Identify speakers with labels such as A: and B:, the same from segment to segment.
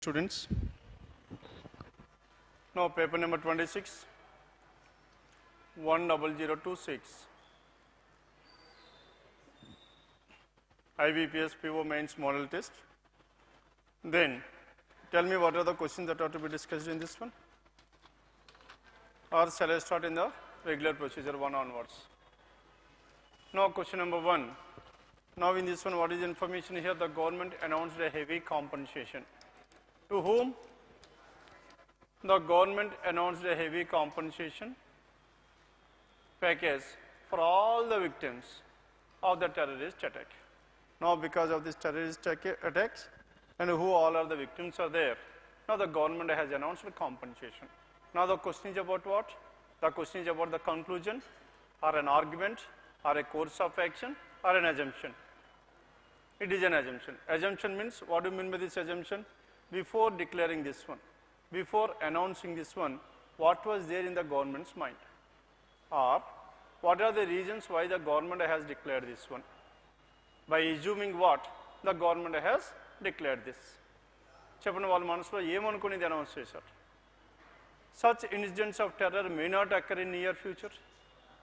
A: Students, now paper number 26, 10026, IBPS PO mains model test. Then tell me what are the questions that are to be discussed in this one, or shall I start in the regular procedure 1 onwards? Now question number 1. Now in this one, what is information here? The government announced a heavy compensation. To whom? The government announced a heavy compensation package for all the victims of the terrorist attack. Now because of this terrorist attacks and who all are the victims are there, now the government has announced a compensation. Now the question is about what? The question is about the conclusion or an argument or a course of action or an assumption. It is an assumption. Assumption means, what do you mean by this assumption? Before declaring this one, before announcing this one, what was there in the government's mind? Or what are the reasons why the government has declared this one? By assuming what? The government has declared this. చెప్పండి వాళ్ళ మనసులో ఏమనుకుని ఇది announce చేశారు? Such incidents of terror may not occur in near future.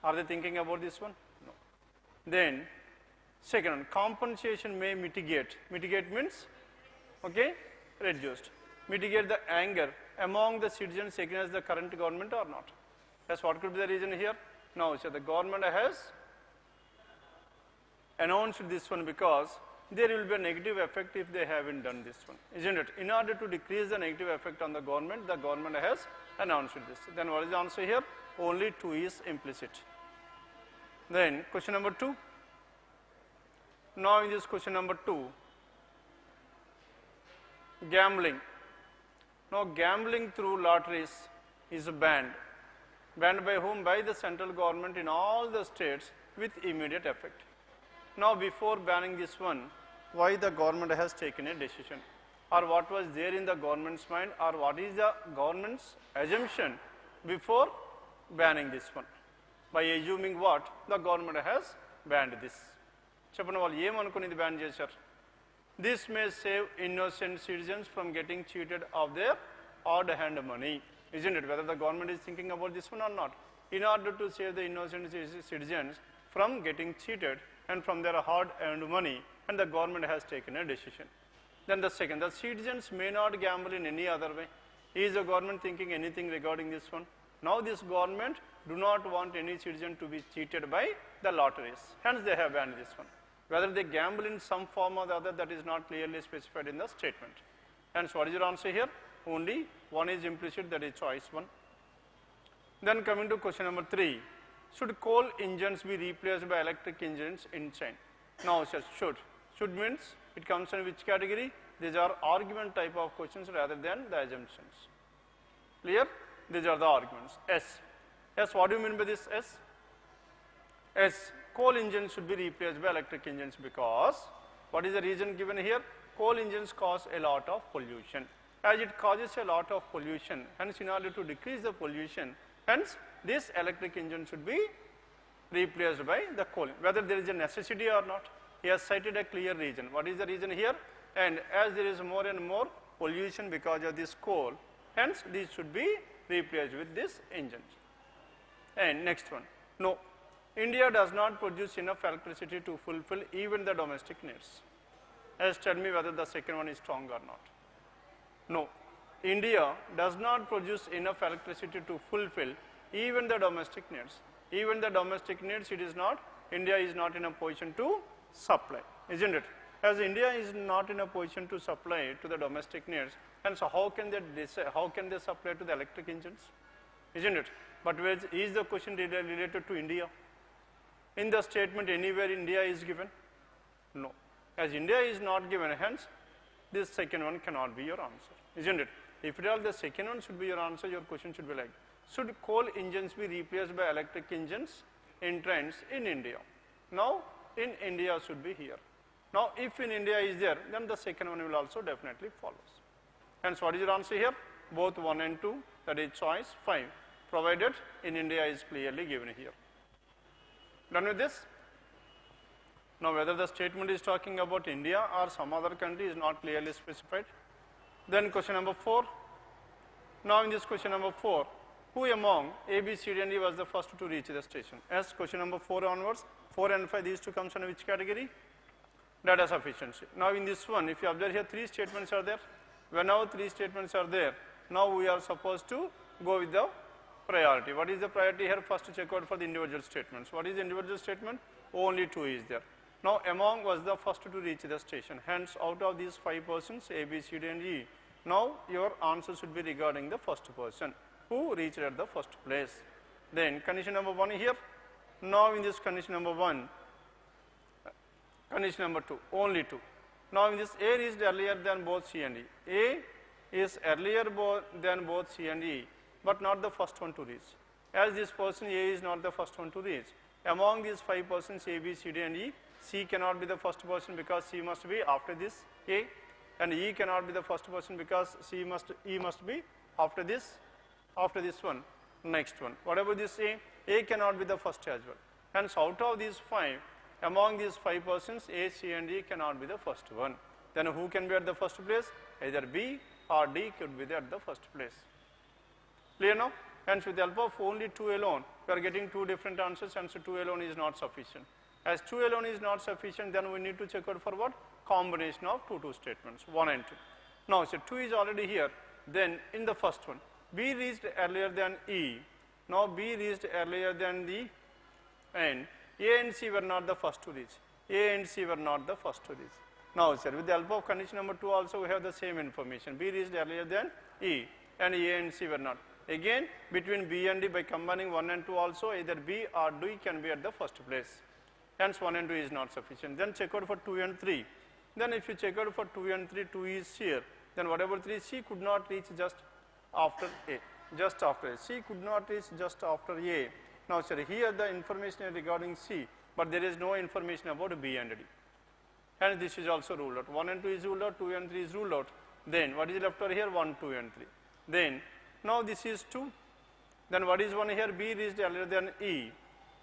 A: Are they thinking about this one? No. Then second one, compensation may mitigate. Mitigate means, okay, reduced. Mitigate the anger among the citizens against the current government or not? Yes, what could be the reason here? Now, so the government has announced this one because there will be a negative effect if they haven't done this one, isn't it? In order to decrease the negative effect on the government has announced this. Then what is the answer here? Only 2 is implicit. Then question number 2. Now in this question number 2, gambling. Now gambling through lotteries is banned. Banned by whom? By the central government in all the states with immediate effect. Now before banning this one, why the government has taken a decision? Or what was there in the government's mind, or what is the government's assumption before banning this one? By assuming what? The government has banned this. చెప్పండి వాళ్ళు ఏమనుకుని ఇది ban చేశారు? This may save innocent citizens from getting cheated of their hard-earned money. Isn't it? Whether the government is thinking about this one or not. In order to save the innocent citizens from getting cheated and from their hard-earned money, and the government has taken a decision. Then the second, the citizens may not gamble in any other way. Is the government thinking anything regarding this one? Now this government do not want any citizen to be cheated by the lotteries. Hence they have banned this one. Whether they gamble in some form or the other, that is not clearly specified in the statement. And so what is your answer here? Only one is implicit, that is choice 1. Then coming to question number 3. Should coal engines be replaced by electric engines in chain? Now it says should. Should means it comes in which category? These are argument type of questions rather than the assumptions. Clear? These are the arguments. S. Yes, what do you mean by this S? S. Coal engines should be replaced by electric engines because, what is the reason given here? Coal engines cause a lot of pollution. As it causes a lot of pollution, hence in order to decrease the pollution, hence this electric engine should be replaced by the coal. Whether there is a necessity or not, he has cited a clear reason. What is the reason here? And as there is more and more pollution because of this coal, hence these should be replaced with this engine. And next one, no. India does not produce enough electricity to fulfill even the domestic needs. As tell me whether the second one is strong or not. No. India does not produce enough electricity to fulfill even the domestic needs. Even the domestic needs, it is not, India is not in a position to supply, isn't it? As India is not in a position to supply to the domestic needs, and so how can they supply to the electric engines? Isn't it? But is the question related to India? In the statement anywhere India is given? No. As India is not given, hence this second one cannot be your answer, isn't it? If at all the second one should be your answer, your question should be like, should coal engines be replaced by electric engines in trains in India? Now in India should be here. Now if in India is there, then the second one will also definitely follows. Hence what is your answer here? Both 1 and 2, that is choice 5, provided in India is clearly given here. Done with this? Now whether the statement is talking about India or some other country is not clearly specified. Then question number 4. Now in this question number 4, who among A, B, C, D and E was the first to reach the station? As question number 4 onwards, 4 and 5, these two comes under which category? Data sufficiency. Now in this one, if you observe here, 3 statements are there. Whenever 3 statements are there, now we are supposed to go with the priority. What is the priority here? First to check out for the individual statements. What is the individual statement? Only 2 is there. Now among was the first to reach the station. Hence out of these 5 persons, A, B, C, D and E, now your answer should be regarding the first person who reached at the first place. Then condition number 1 here. Now in this condition number 1, condition number 2, only 2. Now in this A reached earlier than both C and E. A is earlier than both C and E, but not the first one to reach. As this person A is not the first one to reach. Among these 5 persons A, B, C, D and E, C cannot be the first person because C must be after this A, and E cannot be the first person because E must be after this one, next one. Whatever this A cannot be the first as well. Hence out of these 5, among these 5 persons, A, C and E cannot be the first one. Then who can be at the first place? Either B or D could be there at the first place. Clear now? Hence with the help of only 2 alone, we are getting 2 different answers, and so 2 alone is not sufficient. As 2 alone is not sufficient, then we need to check out for what? Combination of 2 statements, 1 and 2. Now, so 2 is already here. Then in the first one, B reached earlier than E. Now B reached earlier than the and A and C were not the first to reach. A and C were not the first to reach. Now, sir, with the help of condition number 2 also we have the same information. B reached earlier than E and A and C were not. Again, between B and D by combining 1 and 2 also, either B or D can be at the first place. Hence 1 and 2 is not sufficient. Then check out for 2 and 3. Then if you check out for 2 and 3, 2 is here. Then whatever 3, C could not reach just after A. Just after A. C could not reach just after A. Now, sir, here the information is regarding C, but there is no information about B and D. And this is also ruled out. 1 and 2 is ruled out, 2 and 3 is ruled out. Then what is left over here? 1, 2 and 3. Then now this is 2. Then what is 1 here? B reached earlier than E.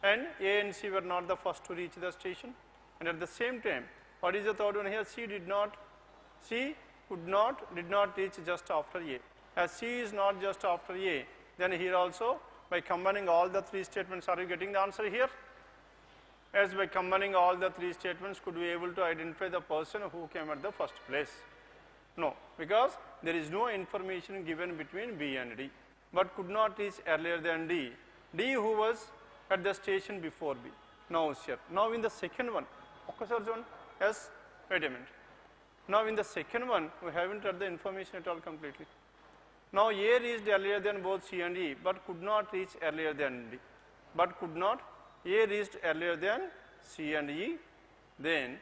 A: And A and C were not the first to reach the station. And at the same time, what is the third one here? C did not reach just after A. As C is not just after A, then here also by combining all the 3 statements, are you getting the answer here? As by combining all the 3 statements, could we be able to identify the person who came at the first place? No, because there is no information given between B and D, but could not reach earlier than D. D who was at the station before B. Now, sir, now in the second one, yes, wait a minute. Now in the second one, we haven't read the information at all completely. Now A reached earlier than both C and E, but could not reach earlier than D. A reached earlier than C and E, then,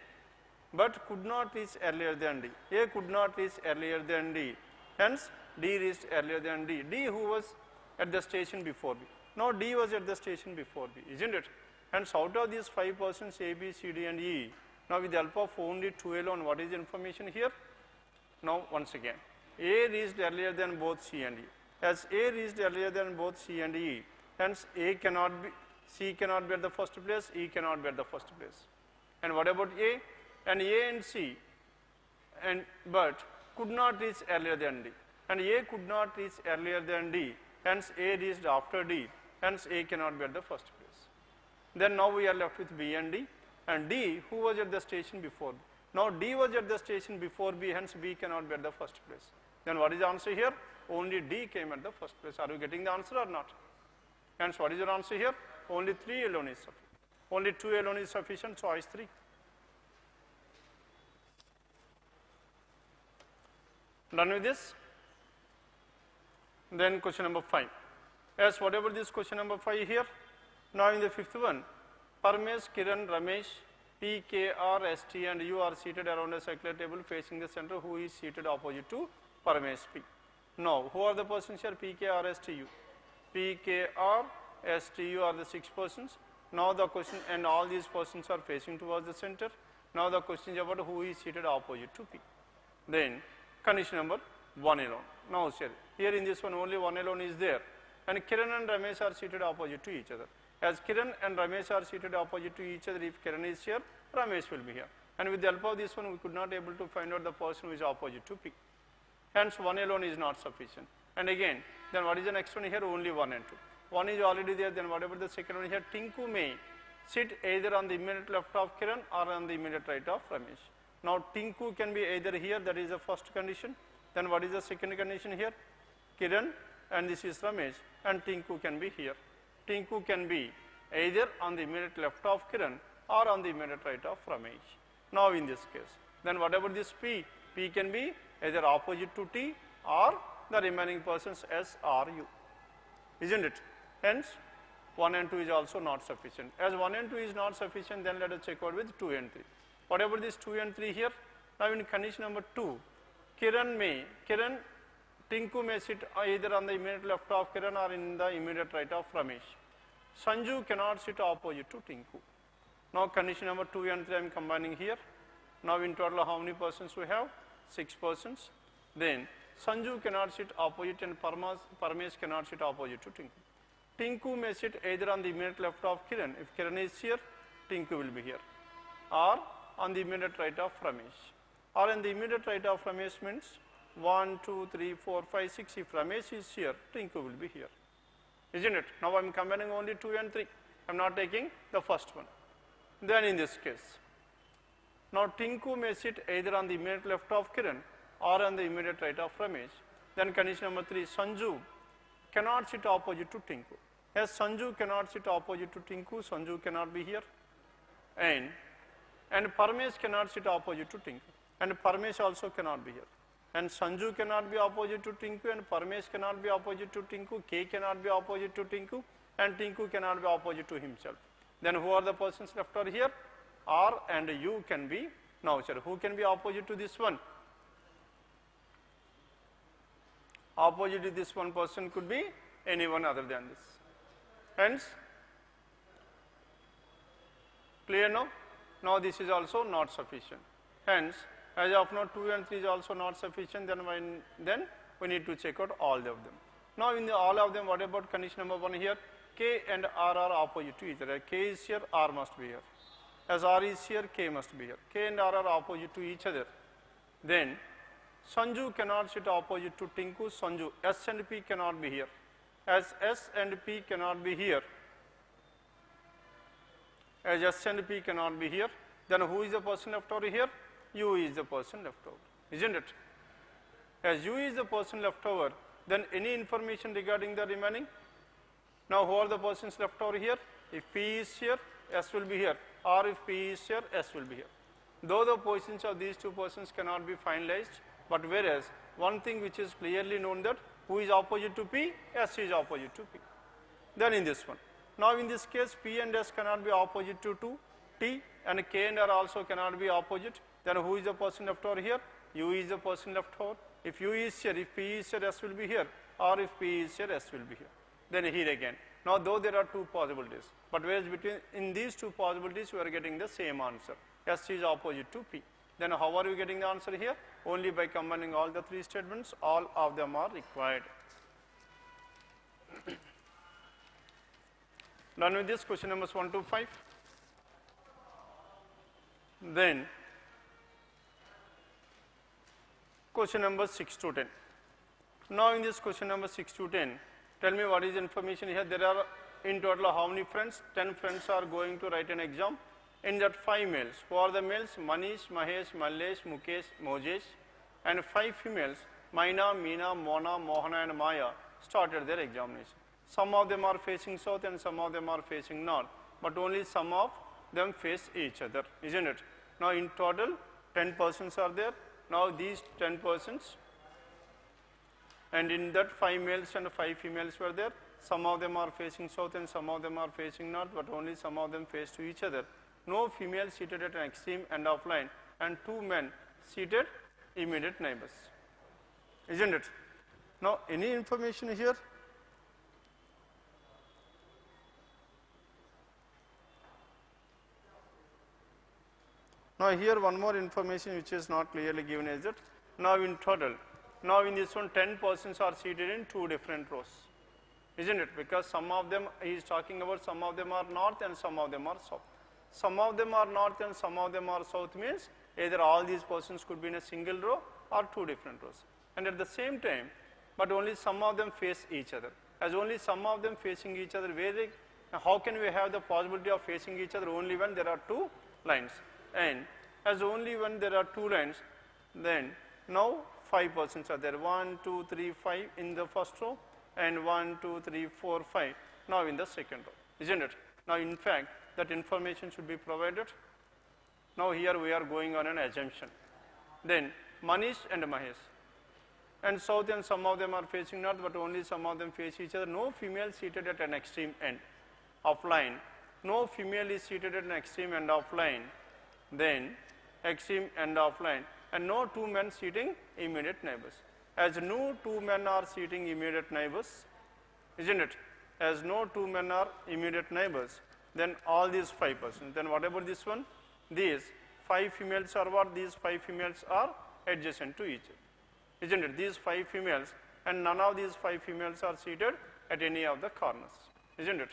A: but could not reach earlier than D. A could not reach earlier than D. Hence, D reached earlier than D. D who was at the station before B. Now D was at the station before B, isn't it? Hence, out of these 5 persons A, B, C, D and E, now with the help of only 2 alone, what is the information here? Now once again, A reached earlier than both C and E. As A reached earlier than both C and E, hence A cannot be, C cannot be at the first place, E cannot be at the first place. And what about A? And A and C, but could not reach earlier than D. And A could not reach earlier than D, hence A reached after D, hence A cannot be at the first place. Then now we are left with B and D who was at the station before B. Now D was at the station before B, hence B cannot be at the first place. Then what is the answer here? Only D came at the first place. Are you getting the answer or not? Hence what is your answer here? Only 3 alone is sufficient. Only 2 alone is sufficient, choice 3. Done with this? Then question number 5. As whatever this question number 5 here, now in the 5th one, Parmesh, Kiran, Ramesh, P, K, R, S, T and U are seated around a circular table facing the center who is seated opposite to Parmesh P. Now, who are the persons here? P, K, R, S, T, U. P, K, R, S, T, U are the 6 persons. Now the question, and all these persons are facing towards the center. Now the question is about who is seated opposite to P. Then condition number 1 alone. Now sir, here in this one only 1 alone is there, and Kiran and Ramesh are seated opposite to each other. As Kiran and Ramesh are seated opposite to each other, if Kiran is here, Ramesh will be here. And with the help of this one, we could not able to find out the person who is opposite to P. Hence 1 alone is not sufficient. And again, then what is the next one here? Only 1 and 2. 1 is already there, then whatever the second one here, Tinku may sit either on the immediate left of Kiran or on the immediate right of Ramesh. Now Tinku can be either here, that is the first condition. Then what is the second condition here? Kiran and this is Ramesh, and Tinku can be here. Tinku can be either on the immediate left of Kiran or on the immediate right of Ramesh. Now in this case, then whatever this P can be either opposite to T or the remaining persons S or U, isn't it? Hence 1 and 2 is also not sufficient. As 1 and 2 is not sufficient, then let us check out with 2 and 3. Whatever this 2 and 3 here, now in condition number 2, Tinku may sit either on the immediate left of Kiran or in the immediate right of Ramesh. Sanju cannot sit opposite to Tinku. Now condition number 2 and 3 I am combining here. Now in total how many persons we have? 6 persons. Then Sanju cannot sit opposite and Parmesh cannot sit opposite to Tinku. Tinku may sit either on the immediate left of Kiran. If Kiran is here, Tinku will be here. Or on the immediate right of Ramesh. Or in the immediate right of Ramesh means 1, 2, 3, 4, 5, 6. If Ramesh is here, Tinku will be here. Isn't it? Now I am combining only 2 and 3. I am not taking the first one. Then in this case, now Tinku may sit either on the immediate left of Kiran or on the immediate right of Ramesh. Then condition number 3, Sanju cannot sit opposite to Tinku. As Sanju cannot sit opposite to Tinku, Sanju cannot be here. And Parmesh cannot sit opposite to Tinku. And Parmesh also cannot be here. And Sanju cannot be opposite to Tinku, and Parmesh cannot be opposite to Tinku, K cannot be opposite to Tinku, and Tinku cannot be opposite to himself. Then who are the persons left over here? R and U can be. Now sir, who can be opposite to this one? Opposite to this one person could be anyone other than this. Hence, clear now? Now this is also not sufficient. Hence, as of now 2 and 3 is also not sufficient, then we need to check out all of them. Now in all of them, what about condition number 1 here? K and R are opposite to each other. K is here, R must be here. As R is here, K must be here. K and R are opposite to each other. Then Sanju cannot sit opposite to Tinku. Sanju, S and P cannot be here. As S and P cannot be here, then who is the person left over here? U is the person left over, isn't it? As U is the person left over, then any information regarding the remaining? Now who are the persons left over here? If P is here, S will be here, or if P is here, S will be here. Though the positions of these two persons cannot be finalized, but whereas one thing which is clearly known that who is opposite to P? S is opposite to P. Then in this one. Now in this case, P and S cannot be opposite to T, and K and R also cannot be opposite. Then who is the person left over here? U is the person left over. If U is here, if P is here, S will be here, or if P is here, S will be here. Then here again. Now though there are two possibilities, but whereas in these two possibilities we are getting the same answer. S is opposite to P. Then how are we getting the answer here? Only by combining all the 3 statements, all of them are required. Done with this, question numbers 1 to 5. Then question numbers 6 to 10. Now in this question number 6 to 10, tell me what is the information here. There are in total how many friends? 10 friends are going to write an exam. In that 5 males. Who are the males? Manish, Mahesh, Mallesh, Mukesh, Mojesh. And 5 females, Maina, Meena, Mona, Mohana and Maya started their examination. Some of them are facing south and some of them are facing north. But only some of them face each other, isn't it? Now in total 10 persons are there. Now these 10 persons, and in that 5 males and 5 females were there. Some of them are facing south and some of them are facing north, but only some of them face to each other. No female seated at an extreme end of line, and 2 men seated immediate neighbors, isn't it? Now any information here? Now here one more information which is not clearly given is that now in total, now in this one 10 persons are seated in 2 different rows, isn't it? Because some of them he is talking about, some of them are north and some of them are south. Some of them are north and some of them are south means either all these persons could be in a single row or 2 different rows. and at the same time, but only some of them face each other. As only some of them facing each other, how can we have the possibility of facing each other? Only when there are two lines. And as only when there are two lines, then now 5 persons are there. 1, 2, 3, 5 in the first row, and 1, 2, 3, 4, 5 now in the second row, isn't it? Now in fact, that information should be provided. Now here we are going on an assumption. Then Manish and Mahesh. And south and some of them are facing north, but only some of them face each other. No female seated at an extreme end of line. No female is seated at an extreme end of line. Then extreme end of line. And no two men seating immediate neighbors. As no two men are seating immediate neighbors, isn't it? As no two men are immediate neighbors, then all these 5 persons. Then what about this one? These 5 females are what? These 5 females are adjacent to each other. Isn't it? These 5 females, and none of these 5 females are seated at any of the corners. Isn't it?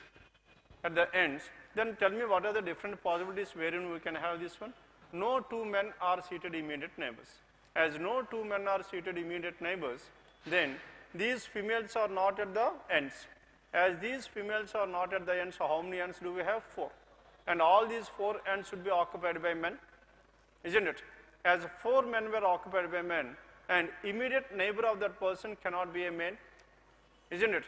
A: At the ends. Then tell me what are the different possibilities wherein we can have this one? No two men are seated immediate neighbors. As no two men are seated immediate neighbors, then these females are not at the ends. As these females are not at the ends, so how many ends do we have? 4. And all these 4 ends should be occupied by men, isn't it? As 4 men were occupied by men, and immediate neighbor of that person cannot be a male, isn't it?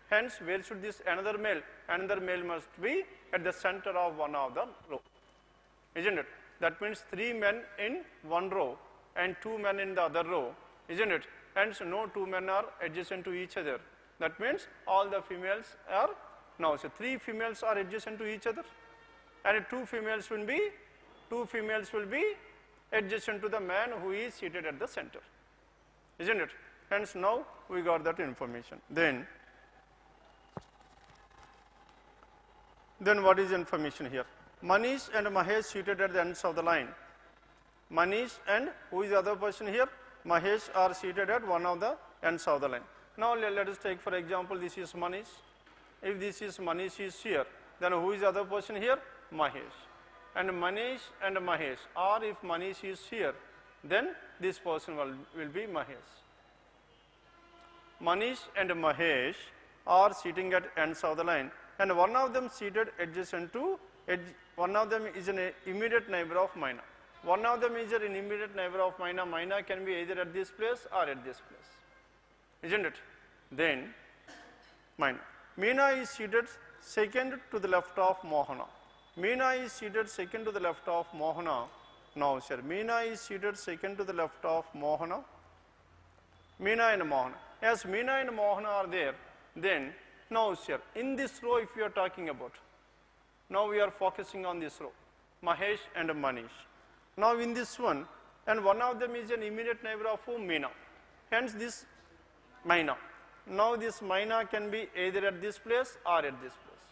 A: Hence, where should this another male? Another male must be at the center of one of the row, isn't it? That means 3 men in one row and 2 men in the other row, isn't it? Hence, no 2 men are adjacent to each other. That means all the females are now. So 3 females are adjacent to each other, and 2 females will be adjacent to the man who is seated at the center, isn't it? Hence, now we got that information. Then what is information here? Manish and Mahesh seated at the ends of the line. Manish and who is the other person here? Mahesh are seated at one of the ends of the line. Now let us take for example, this is Manish. If this is Manish is here, then who is the other person here? Mahesh. And Manish and Mahesh, or if Manish is here, then this person will be Mahesh. Manish and Mahesh are sitting at ends of the line, and one of them seated adjacent to, one of them is an immediate neighbor of Mina. One of them is an immediate neighbor of Mina. Mina can be either at this place or at this place, isn't it? Then Mina. Meena is seated second to the left of Mohana. Meena is seated second to the left of Mohana. Now, sir, Meena is seated second to the left of Mohana. Meena and Mohana. As Meena and Mohana are there, then now, sir, in this row, if you are talking about, now we are focusing on this row, Mahesh and Manish. Now, in this one, and one of them is an immediate neighbor of whom? Meena. Hence, this Meena. Now, this Meena can be either at this place or at this place,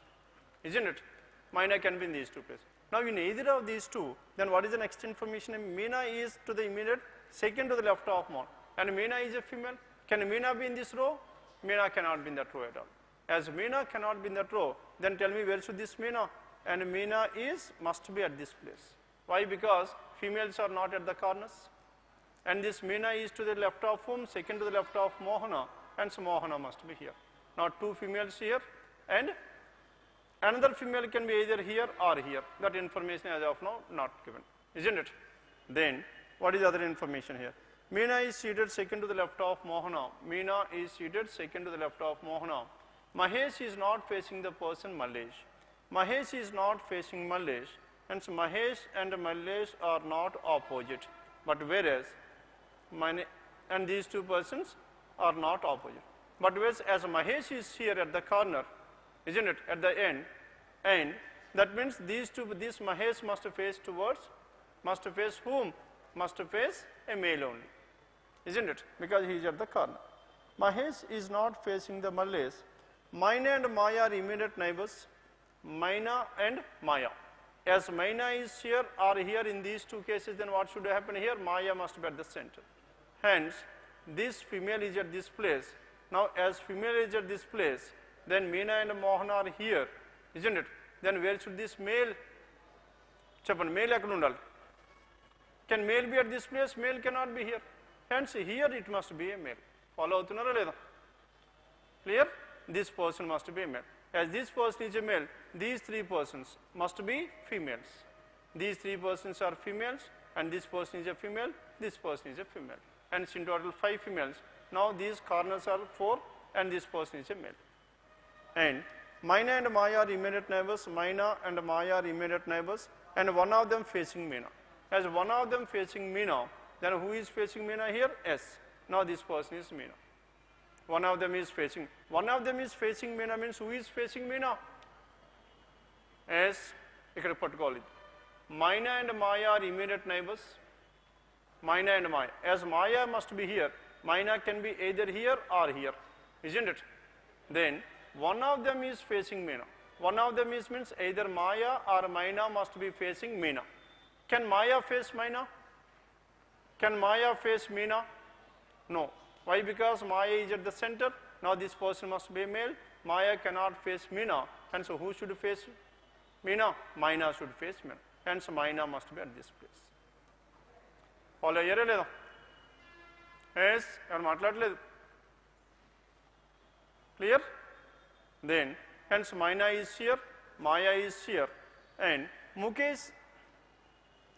A: isn't it? Meena can be in these 2 places. Now, in either of these 2, then what is the next information? Meena is to the immediate second to the left of Mohana, and Meena is a female. Can Meena be in this row? Meena cannot be in that row at all. As Meena cannot be in that row, then tell me where should this Meena? And Meena must be at this place. Why? Because females are not at the corners. And this Meena is to the left of whom? Second to the left of Mohana, and so Mohana must be here. Now 2 females here, and another female can be either here or here. That information as of now not given, isn't it? Then what is other information here? Meena is seated second to the left of Mohana. Meena is seated second to the left of Mohana. Mahesh is not facing the person Mallesh. Mahesh is not facing Mallesh, and so Mahesh and Mallesh are not opposite, but whereas and these 2 persons are not opposite. But whereas as Mahesh is here at the corner, isn't it, at the end, and that means this Mahesh must face whom? Must face a male only, isn't it? Because he is at the corner. Mahesh is not facing the Mallesh. Mina and Maya are immediate neighbors. Mina and Maya. As Mina is here or here in these 2 cases, then what should happen here? Maya must be at the center. Hence, this female is at this place. Now, as female is at this place, then Meena and Mohana are here, isn't it? Then where should this male? Male ekkada undali? Can male be at this place? Male cannot be here. Hence here it must be a male. Follow avutunnara leda? Clear? This person must be a male. As this person is a male, these three persons must be females. These three persons are females, and this person is a female, this person is a female. And in total 5 females. Now these corners are 4, and this person is a male. And Mina and Maya are immediate neighbors, Mina and Maya are immediate neighbors, and one of them facing Mina. As one of them facing Mina, then who is facing Mina here? S. Now this person is Mina. One of them is facing Mina means who is facing Mina? S. Ikkada pattukovali. Mina and Maya are immediate neighbors. Mina and Maya. As Maya must be here, Mina can be either here or here, isn't it? Then one of them is facing Mina. One of them means either Maya or Mina must be facing Mina. Can Maya face Mina? Can Maya face Mina? No. Why? Because Maya is at the center. Now this person must be a male. Maya cannot face Mina. And so who should face Mina? Mina should face Mina. Hence Mina must be at this place. Follow here leda? Yes, evaru maatladaledu. Clear? Then hence Mina is here, Maya is here, and Mukesh,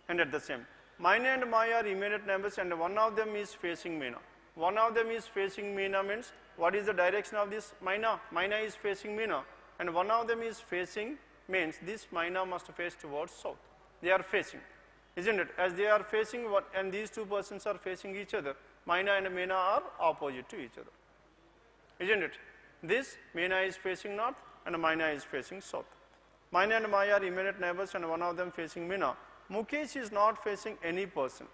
A: and at the same. Mina and Maya are immediate neighbors, and one of them is facing Mina. One of them is facing Mina means what is the direction of this Mina? Mina is facing Mina, and one of them is facing means this Mina must face towards south. They are facing, isn't it? As they are facing, and these two persons are facing each other, Mina and Mina are opposite to each other, isn't it? This Mina is facing north and Mina is facing south. Mina and Maya are immediate neighbors, and one of them facing Mina. Mukesh is not facing any person.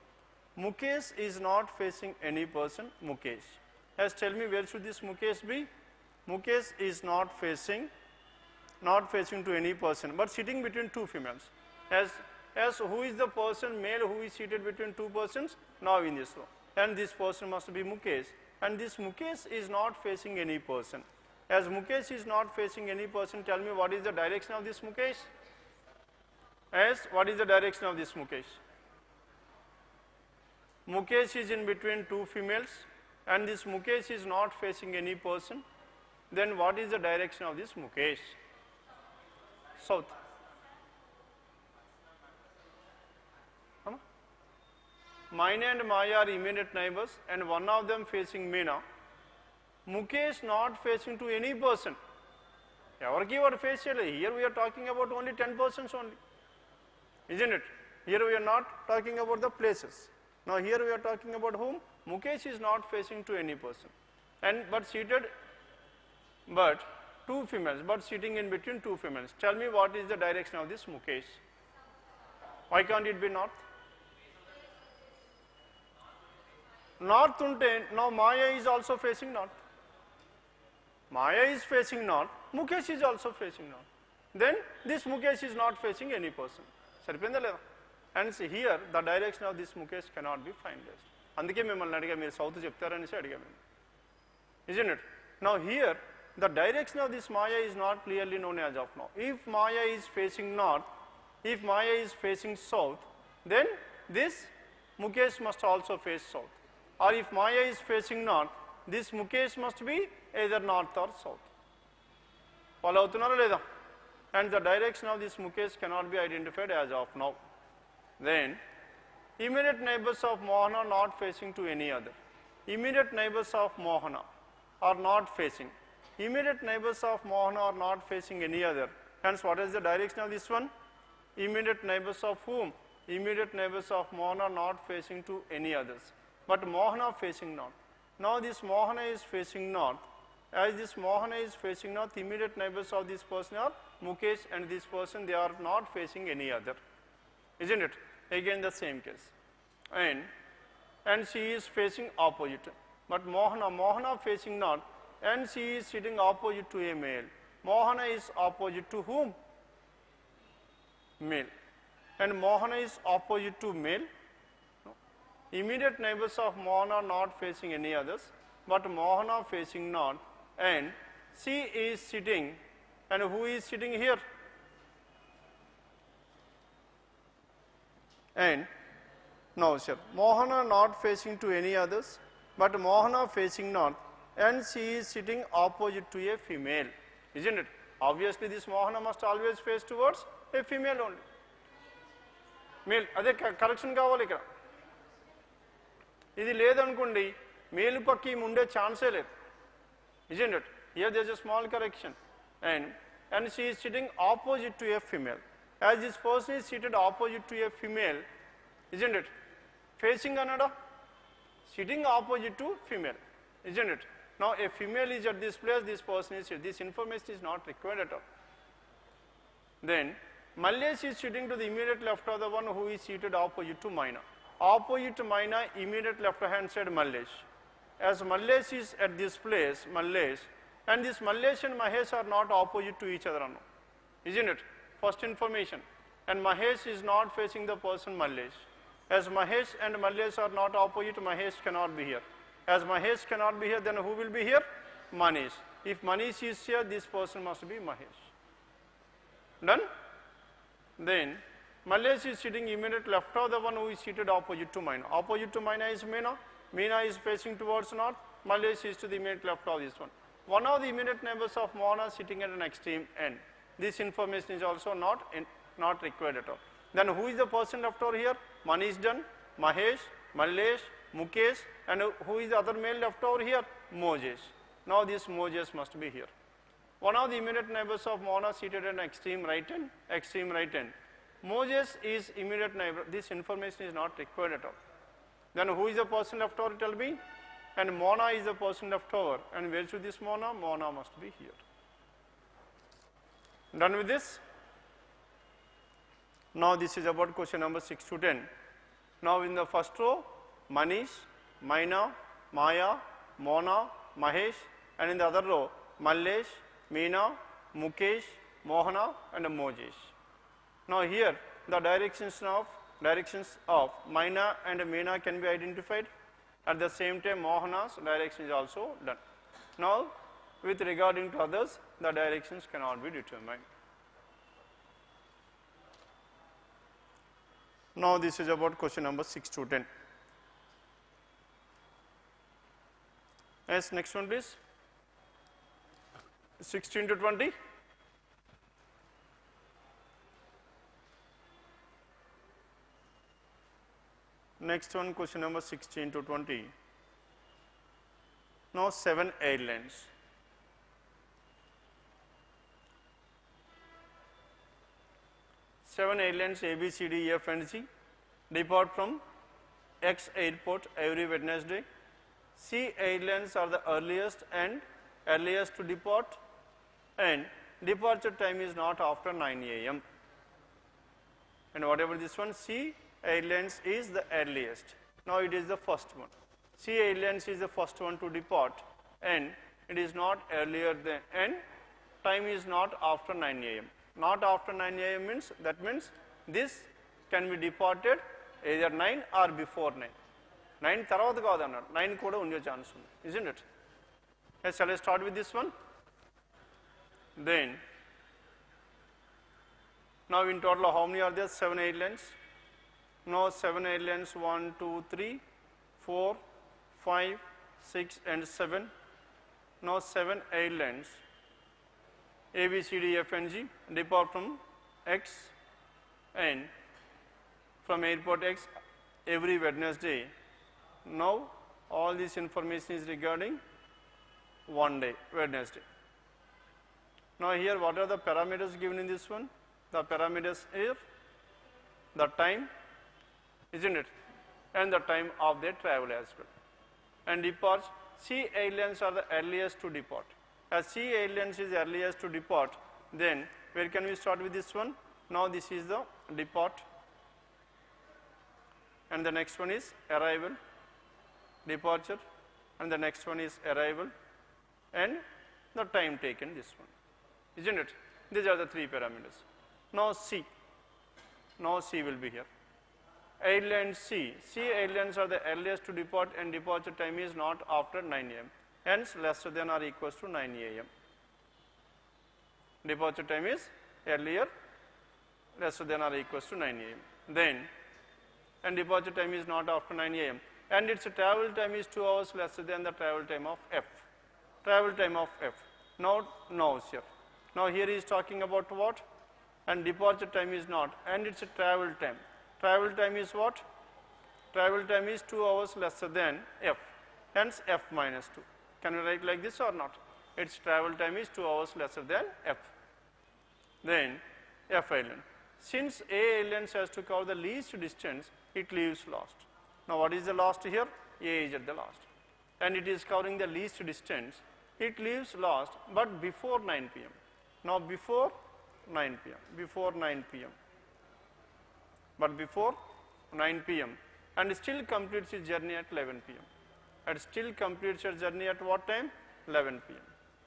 A: Mukesh is not facing any person. Mukesh. As tell me, where should this Mukesh be? Mukesh is not facing to any person, but sitting between two females. As who is the person, male, who is seated between two persons? Now in this row. And this person must be Mukesh. And this Mukesh is not facing any person. As Mukesh is not facing any person, tell me what is the direction of this Mukesh? As what is the direction of this Mukesh? Mukesh is in between two females, and this Mukesh is not facing any person. Then what is the direction of this Mukesh? South. Mina and Maya are immediate neighbors, and one of them facing Mina. Mukesh not facing to any person. Evarki vaadu face cheyaledi. Here we are talking about only 10 persons only, isn't it? Here we are not talking about the places. Now here we are talking about whom? Mukesh is not facing to any person, but two females, but sitting in between two females. Tell me what is the direction of this Mukesh? Why can't it be north? North unte, now Maya is also facing north. Maya is facing north, Mukesh is also facing north. Then this Mukesh is not facing any person. Saripinda leda? And see here, the direction of this Mukesh cannot be finalized. Andike mimmalni adiga meer south cheptarani adiga, isn't it? Now here, the direction of this Maya is not clearly known as of now. If Maya is facing north, if Maya is facing south, then this Mukesh must also face south. Or if Maya is facing north, this Mukesh must be either north or south. Follow avutunnara leda? And the direction of this Mukesh cannot be identified as of now. Then immediate neighbors of Mohana are not facing to any other. Immediate neighbors of Mohana are not facing. Immediate neighbors of Mohana are not facing any other. Hence, what is the direction of this one? Immediate neighbors of whom? Immediate neighbors of Mohana are not facing to any others, but Mohana facing north. Now this Mohana is facing north. As this Mohana is facing north, immediate neighbors of this person are Mukesh and this person, they are not facing any other, isn't it? Again the same case. And she is facing opposite. But Mohana facing north, and she is sitting opposite to a male. Mohana is opposite to whom? Male. And Mohana is opposite to male. No. Immediate neighbors of Mohana are not facing any others, but Mohana facing north, and she is sitting, and who is sitting here? Now, sir, Mohana not facing to any others, but Mohana facing north, and she is sitting opposite to a female, isn't it? Obviously, this Mohana must always face towards a female only. Male, అదే correction కావాలి ఇక్కడ. ఇది లేదనుకోండి మేలు పక్క ఈమె ఉండే ఛాన్సే లేదు, isn't it? Here there is a small correction, and she is sitting opposite to a female. As this person is seated opposite to a female, isn't it? Facing another, sitting opposite to female, isn't it? Now a female is at this place, this person is here. This information is not required at all. Then Mallesh is sitting to the immediate left of the one who is seated opposite to Maina. Opposite to Maina, immediate left hand side Mallesh. As Mallesh is at this place, Mallesh, and this Mallesh and Mahesh are not opposite to each other, isn't it? First information. And Mahesh is not facing the person Mallesh. As Mahesh and Mallesh are not opposite, Mahesh cannot be here. As Mahesh cannot be here, then who will be here? Manish. If Manish is here, this person must be Mahesh. Done? Then Mallesh is sitting immediate left of the one who is seated opposite to Maina. Opposite to Maina is Meena. Meena is facing towards north. Mallesh is to the immediate left of this one. One of the immediate neighbors of Mohana sitting at an extreme end. This information is also not required at all. Then who is the person left over here? Manish done, Mahesh, Mallesh, Mukesh, and who is the other male left over here? Moses. Now this Moses must be here. One of the immediate neighbors of Mohana seated at an extreme right hand, extreme right hand. Moses is immediate neighbor. This information is not required at all. Then who is the person left over? Tell me. And Mona is the person left over. And where should this Mona? Mona must be here. Done with this? Now this is about question number 6 to 10. Now in the first row, Manish, Maina, Maya, Mona, Mahesh, and in the other row, Mallesh, Meena, Mukesh, Mohana, and Moses. Now here the directions of Maina and Meena can be identified. At the same time, Mohana's direction is also done. Now with regarding to others, the directions cannot be determined. Now this is about question number 6 to 10. Yes, next one please. 16 to 20. Next one, question number 16 to 20. Now 7 airlines. Seven airlines A, B, C, D, E, F, and G depart from X airport every Wednesday. C airlines are the earliest to depart, and departure time is not after 9 a.m. And whatever this one, C airlines is the earliest. Now it is the first one. C airlines is the first one to depart, and it is not earlier than, and time is not after 9 a.m. Not after 9 a.m. means, that means this can be departed either 9 or before 9. 9 tarvata kaadu annaru, 9 kuda unde chance undi, isn't it? Yes, shall I start with this one? Then now in total how many are there? 7 airlines. Now 7 airlines, 1, 2, 3, 4, 5, 6 and 7. Now 7 airlines A, B, C, D, F, and G depart from X, and from airport X every Wednesday. Now all this information is regarding one day, Wednesday. Now here what are the parameters given in this one? The parameters are the time, isn't it? And the time of their travel as well. And departs, C airlines are the earliest to depart. As C airlines is earliest to depart, then where can we start with this one? Now this is the depart, and the next one is arrival, departure, and the next one is arrival, and the time taken, this one, isn't it? These are the 3 parameters. Now C will be here. Airline C airlines are the earliest to depart, and departure time is not after 9 a.m. hence lesser than or equals to 9 a.m. Departure time is earlier, lesser than or equals to 9 a.m. Then and departure time is not after 9 a.m. and its travel time is 2 hours lesser than the travel time of F. Travel time of F. Now here. Now here he is talking about what? And departure time is not, and it's a travel time. Travel time is what? Travel time is 2 hours lesser than F, hence F minus 2. Can we write like this or not? Its travel time is 2 hours lesser than F. Then F island. Since A island has to cover the least distance, it leaves last. Now what is the last here? A is at the last. And it is covering the least distance. It leaves last, but before 9 p.m. Now before 9 p.m. Before 9 p.m. But before 9 p.m. and still completes its journey at 11 p.m. And still completes its journey at what time? 11 p.m.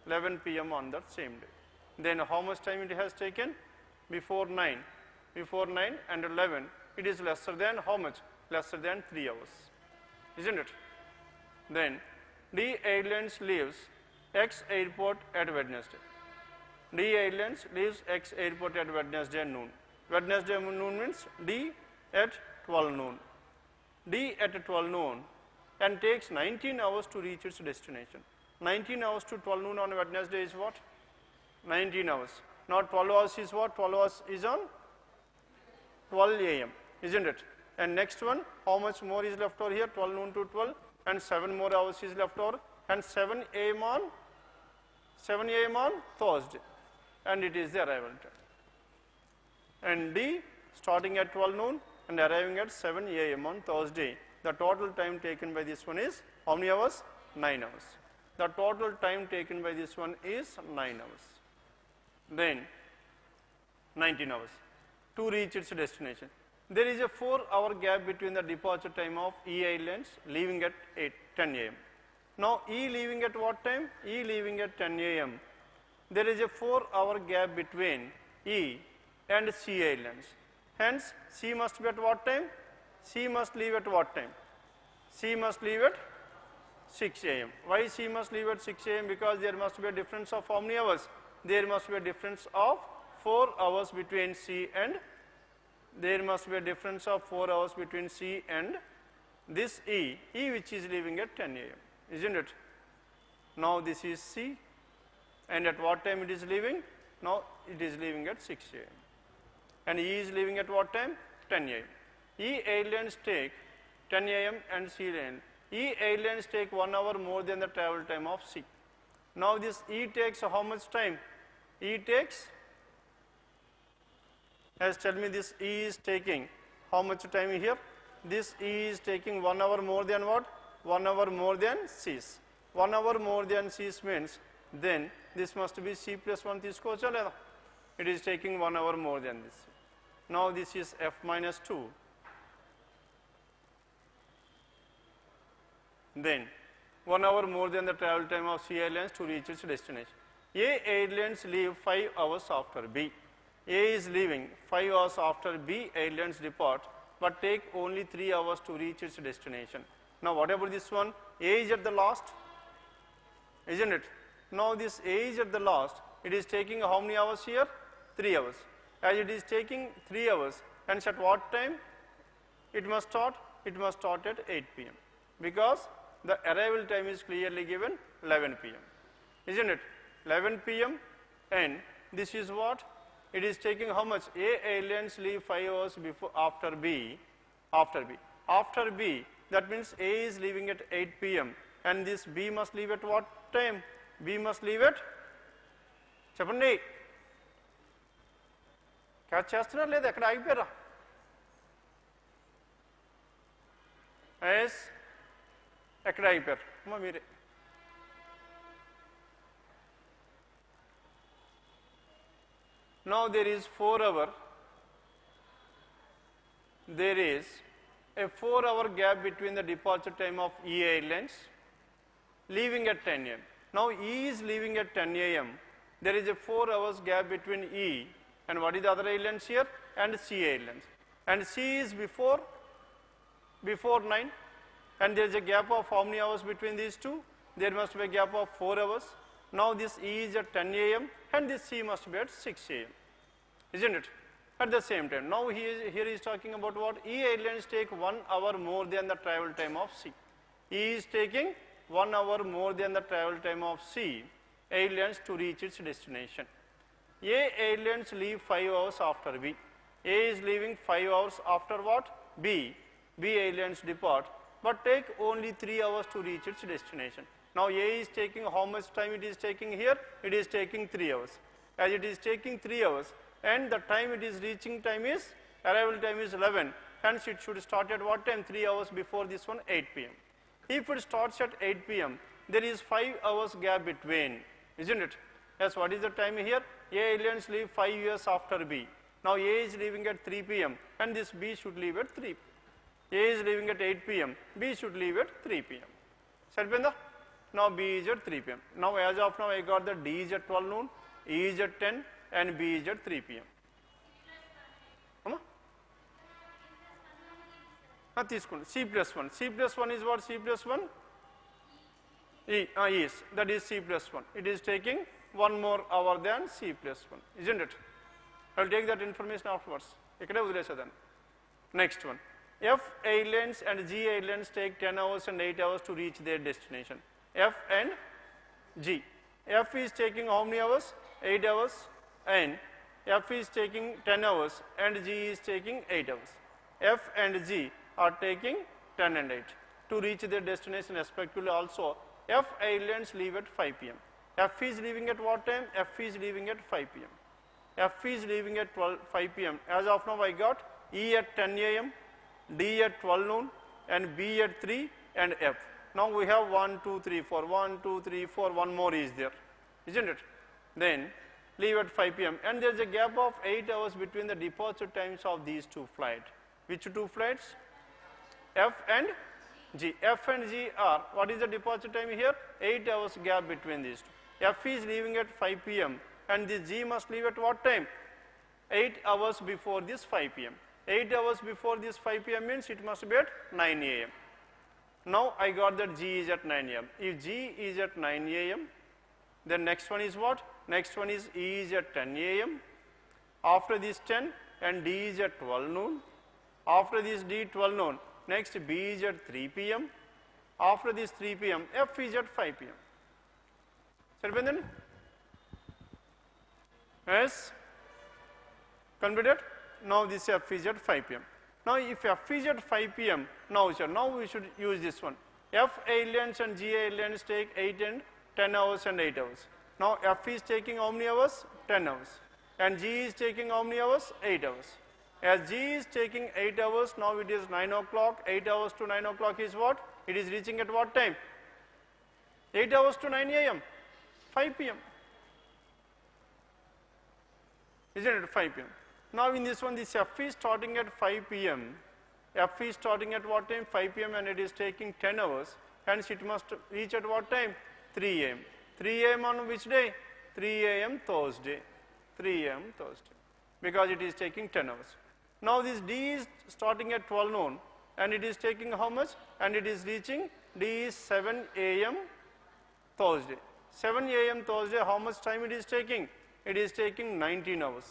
A: 11 p.m. on that same day. Then how much time it has taken? Before 9. Before 9 and 11, it is lesser than how much? Lesser than 3 hours. Isn't it? Then D Airlines leaves X airport at Wednesday. D Airlines leaves X airport at Wednesday noon. Wednesday noon means D at 12 noon. D at 12 noon and takes 19 hours to reach its destination. 19 hours to 12 noon on Wednesday is what? 19 hours. Now 12 hours is what? 12 hours is on 12 a.m. Isn't it? And next one, how much more is left over here? 12 noon to 12 and 7 more hours is left over and 7 a.m. on Thursday, and it is the arrival time. And D starting at 12 noon and arriving at 7 a.m. on Thursday. The total time taken by this one is how many hours? 9 hours. The total time taken by this one is 9 hours. Then 19 hours to reach its destination. There is a 4-hour gap between the departure time of E Airlines leaving at 10 a.m. Now E leaving at what time? E leaving at 10 a.m. There is a 4-hour gap between E and C Airlines. Hence, C must be at what time? C must leave at what time? C must leave at 6 a.m. Why C must leave at 6 a.m.? Because there must be a difference of how many hours? There must be a difference of 4 hours between C and there must be a difference of 4 hours between C and this E which is leaving at 10 a.m. Isn't it? Now this is C, and at what time it is leaving? Now it is leaving at 6 a.m. and E is leaving at what time? 10 a.m. E Airlines take 10 a.m. and C Airlines. E Airlines take 1 hour more than the travel time of C. Now this E takes how much time? E takes, as tell me, this E is taking how much time here? This E is taking 1 hour more than what? 1 hour more than C's. 1 hour more than C's means then this must be C plus 1 తీసుకోవచ్చా లేదా? It is taking 1 hour more than this. Now this is F minus 2. Then 1 hour more than the travel time of C Airlines to reach its destination. A Airlines leave 5 hours after B. A is leaving 5 hours after B Airlines depart, but take only 3 hours to reach its destination. Now what about this one? A is at the last, isn't it? Now this A is at the last, it is taking how many hours here? 3 hours. As it is taking 3 hours, and at what time it must start? It must start at 8 p.m. because the arrival time is clearly given 11 p.m. Isn't it? 11 p.m. and this is what? It is taking how much? A Airlines leave 5 hours before after B. After B, that means A is leaving at 8 p.m. and this B must leave at what time? B must leave at చెప్పండి catch చేస్తున్నారు లేదా ఎక్కడ ఆగిపోయారా? Yes ఎక్కడ ఆగిపోయారు అమ్మా మీరే? Now there is 4 hour, there is a 4-hour gap between the departure time of E Airlines leaving at 10 a.m. Now E is leaving at 10 a.m. There is a 4 hours gap between E and what is the other airlines here? And C Airlines. And C is before 9 and there is a gap of how many hours between these two? There must be a gap of 4 hours. Now this E is at 10 a.m. and this C must be at 6 a.m. Isn't it? at the same time. Now here he is talking about what? E airlines take 1 hour more than the travel time of C. E is taking 1 hour more than the travel time of C airlines to reach its destination. A airlines leave 5 hours after B. A is leaving 5 hours after what? B. B airlines depart, but take only 3 hours to reach its destination. Now A is taking how much time it is taking here? It is taking 3 hours. As it is taking 3 hours and the time it is reaching time is, arrival time is 11, hence it should start at what time? 3 hours before this one, 8 p.m. If it starts at 8 p.m., there is 5 hours gap between, isn't it? Yes, what is the time here? A aliens leave 5 years after B. Now A is leaving at 3 p.m. and this B should leave at 3 p.m. A is leaving at 8 p.m. B should leave at 3 p.m. Saripinda? Now B is at 3 p.m. Now as of now I got that D is at 12 noon, E is at 10 and B is at 3 p.m. C plus 1. C plus 1 is what? C plus 1? E. Yes, that is C plus 1. It is taking 1 more hour than C plus 1, isn't it? I will take that information afterwards. Next one. F airlines and G airlines take 10 hours and 8 hours to reach their destination. F and G. F is taking how many hours? 8 hours, and F is taking 10 hours and G is taking 8 hours. F and G are taking 10 and 8 to reach their destination respectively. Also, F airlines leave at 5 p.m. F is leaving at what time? F is leaving at 5 p.m. F is leaving at 5 p.m. As of now I got E at 10 a.m., D at 12 noon and B at 3 and F. Now we have 1, 2, 3, 4, 1, 2, 3, 4, one more is there, isn't it? Then leave at 5 p.m. and there is a gap of 8 hours between the departure times of these two flights. Which two flights? F and G. F and G are, what is the departure time here? 8 hours gap between these two. F is leaving at 5 p.m. and this G must leave at what time? 8 hours before this 5 p.m. 8 hours before this 5 p.m. means it must be at 9 a.m. Now I got that G is at 9 a.m. If G is at 9 a.m., then next one is what? Next one is E is at 10 a.m. After this 10 and D is at 12 noon. After this D 12 noon, next B is at 3 p.m. After this 3 p.m., F is at 5 p.m. Saripindan? Yes? Completed? Now this F is at 5 p.m. Now if F is at 5 p.m., now we should use this one. F airlines and G airlines take 8 and 10 hours and 8 hours. Now F is taking how many hours? 10 hours. And G is taking how many hours? 8 hours. As G is taking 8 hours, now it is 9 o'clock. 8 hours to 9 o'clock is what? It is reaching at what time? 8 hours to 9 a.m. 5 p.m. Isn't it 5 p.m.? Now in this one, this F is starting at 5 p.m. F is starting at what time? 5 p.m. and it is taking 10 hours. Hence it must reach at what time? 3 a.m. 3 a.m. on which day? 3 a.m. Thursday. 3 a.m. Thursday. Because it is taking 10 hours. Now this D is starting at 12 noon and it is taking how much? And it is reaching, D is 7 a.m. Thursday. 7 a.m. Thursday, how much time it is taking? It is taking 19 hours.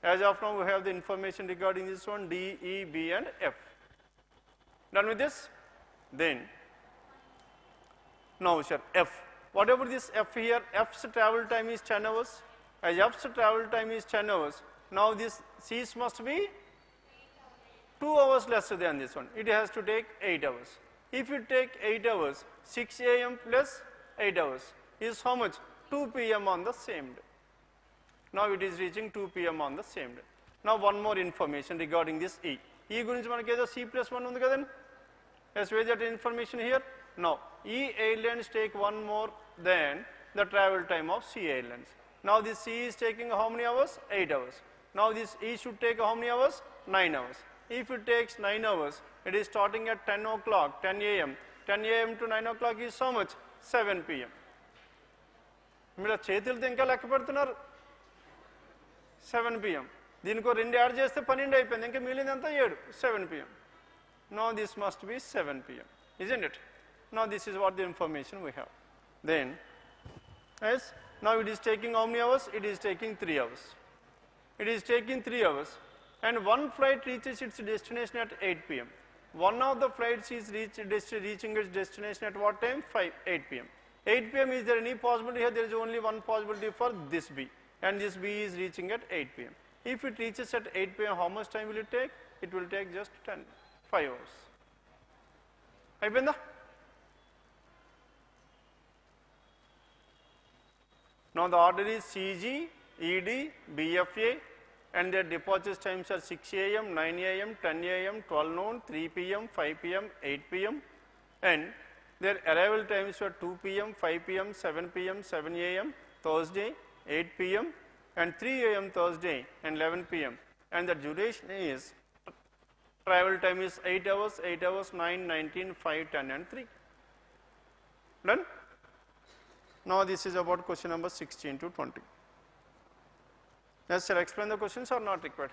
A: As of now, we have the information regarding this one, D, E, B and F. Done with this? Then, now sir, F. Whatever this F here, F's travel time is 10 hours. As F's travel time is 10 hours, now this C's must be 2 hours lesser than this one. It has to take 8 hours. If you take 8 hours, 6 a.m. plus 8 hours is how much? 2 p.m. on the same day. Now it is reaching 2 p.m. on the same day. Now one more information regarding this E. E guరించి మనకి ఏదో C plus 1 ఉంది కదండి. Yes, where is that information here? Now, E airlines take 1 more than the travel time of C airlines. Now this C is taking how many hours? 8 hours. Now this E should take how many hours? 9 hours. If it takes 9 hours, it is starting at 10 o'clock, 10 a.m. 10 a.m. to 9 o'clock is how much? 7 p.m. మీరు చేతులతో ఇంకా లెక్క పెడుతున్నారు. 7 p.m. దీనికో 2 add చేస్తే 12 అయిపోయింది. ఇంకా మిగిలిందంతా 7. 7 p.m. Now this must be 7 p.m. Isn't it? Now this is what the information we have. Then, yes, now it is taking how many hours? It is taking 3 hours. it is taking 3 hours, and one flight reaches its destination at 8 p.m. One of the flights is reaching its destination at what time? 8 p.m. 8 p.m. is there any possibility here? There is only one possibility for this B, and this B is reaching at 8 p.m. If it reaches at 8 p.m., how much time will it take? It will take just 5 hours. Ayipinda? Now the order is CG, ED, BFA, and their departure times are 6 a.m., 9 a.m., 10 a.m., 12 noon, 3 p.m., 5 p.m., 8 p.m. and their arrival times are 2 p.m., 5 p.m., 7 p.m., 7 a.m. Thursday, 8 p.m. and 3 a.m. Thursday and 11 p.m. and the duration is, travel time is 8 hours, 9, 19, 5, 10 and 3. Done? Now this is about question number 16 to 20. Yes, sir, explain the questions or not required?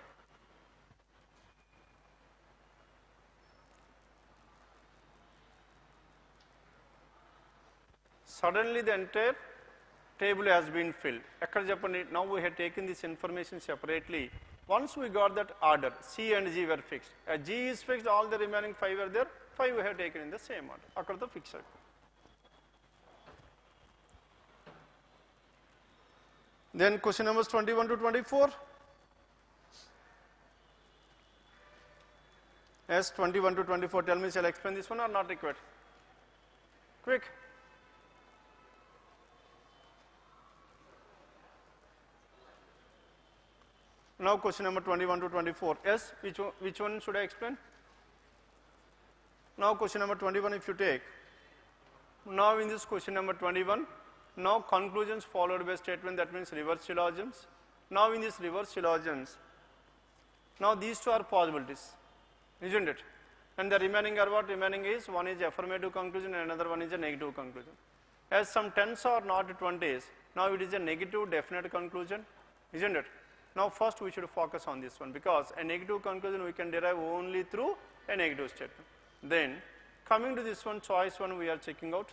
A: Suddenly the entire table has been filled. Now we have taken this information separately. Once we got that order, C and G were fixed. As G is fixed, all the remaining 5 are there. 5 we have taken in the same order. Akkada the fixed. Then question numbers 21 to 24. Yes, 21 to 24. Tell me, shall I explain this one or not required? Quick. Now question number 21 to 24. Yes, which one should I explain? Now question number 21 if you take. Now in this question number 21, now conclusions followed by statement, that means reverse syllogisms. Now in this reverse syllogisms, now these two are possibilities, isn't it? And the remaining are what? Remaining is, one is affirmative conclusion and another one is a negative conclusion. As some 10s are not 20s, now it is a negative definite conclusion, isn't it? Now first we should focus on this one, because a negative conclusion we can derive only through a negative statement. Then coming to this one, choice one we are checking out.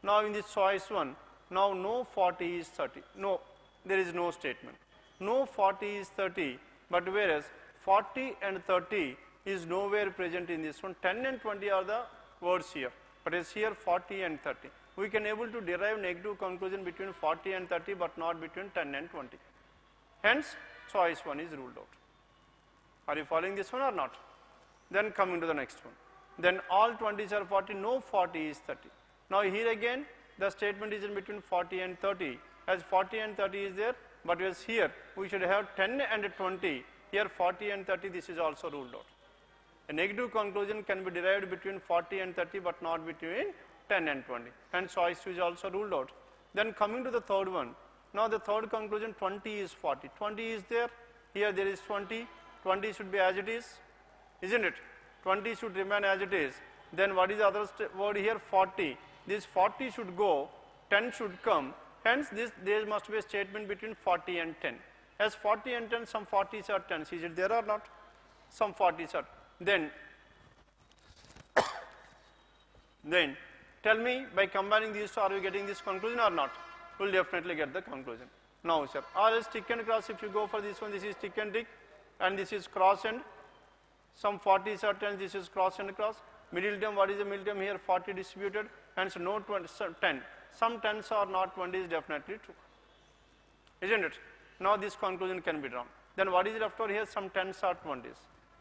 A: Now in this choice one, now no 40 is 30. No, there is no statement. No 40 is 30, but whereas 40 and 30 is nowhere present in this one. 10 and 20 are the words here, but it's here 40 and 30. We can able to derive negative conclusion between 40 and 30, but not between 10 and 20. Hence, choice one is ruled out. Are you following this one or not? Then coming to the next one. Then all 20s are 40, no 40 is 30. Now here again, the statement is in between 40 and 30. As 40 and 30 is there, but as here, we should have 10 and 20. Here 40 and 30, this is also ruled out. A negative conclusion can be derived between 40 and 30, but not between 10 and 20. Hence, choice 2 is also ruled out. Then coming to the third one. Now the third conclusion, 20 is 40. 20 is there, here there is 20. 20 should be as it is, isn't it? 20 should remain as it is. Then what is the other word here? 40. This 40 should go, 10 should come. Hence, there must be a statement between 40 and 10. As 40 and 10, some 40s are 10s. Is it there or not? Some 40s are. Then tell me, by combining these two, are we getting this conclusion or not? We'll definitely get the conclusion. Now, sir, or else tick and cross, if you go for this one, this is tick and tick, and this is cross and some 40s are 10s, this is cross and cross. Middle term, what is the middle term here? 40 distributed, and so no 20, 10. Some 10s are not 20s, definitely true, isn't it? Now this conclusion can be drawn. Then what is left over here? Some 10s are 20s.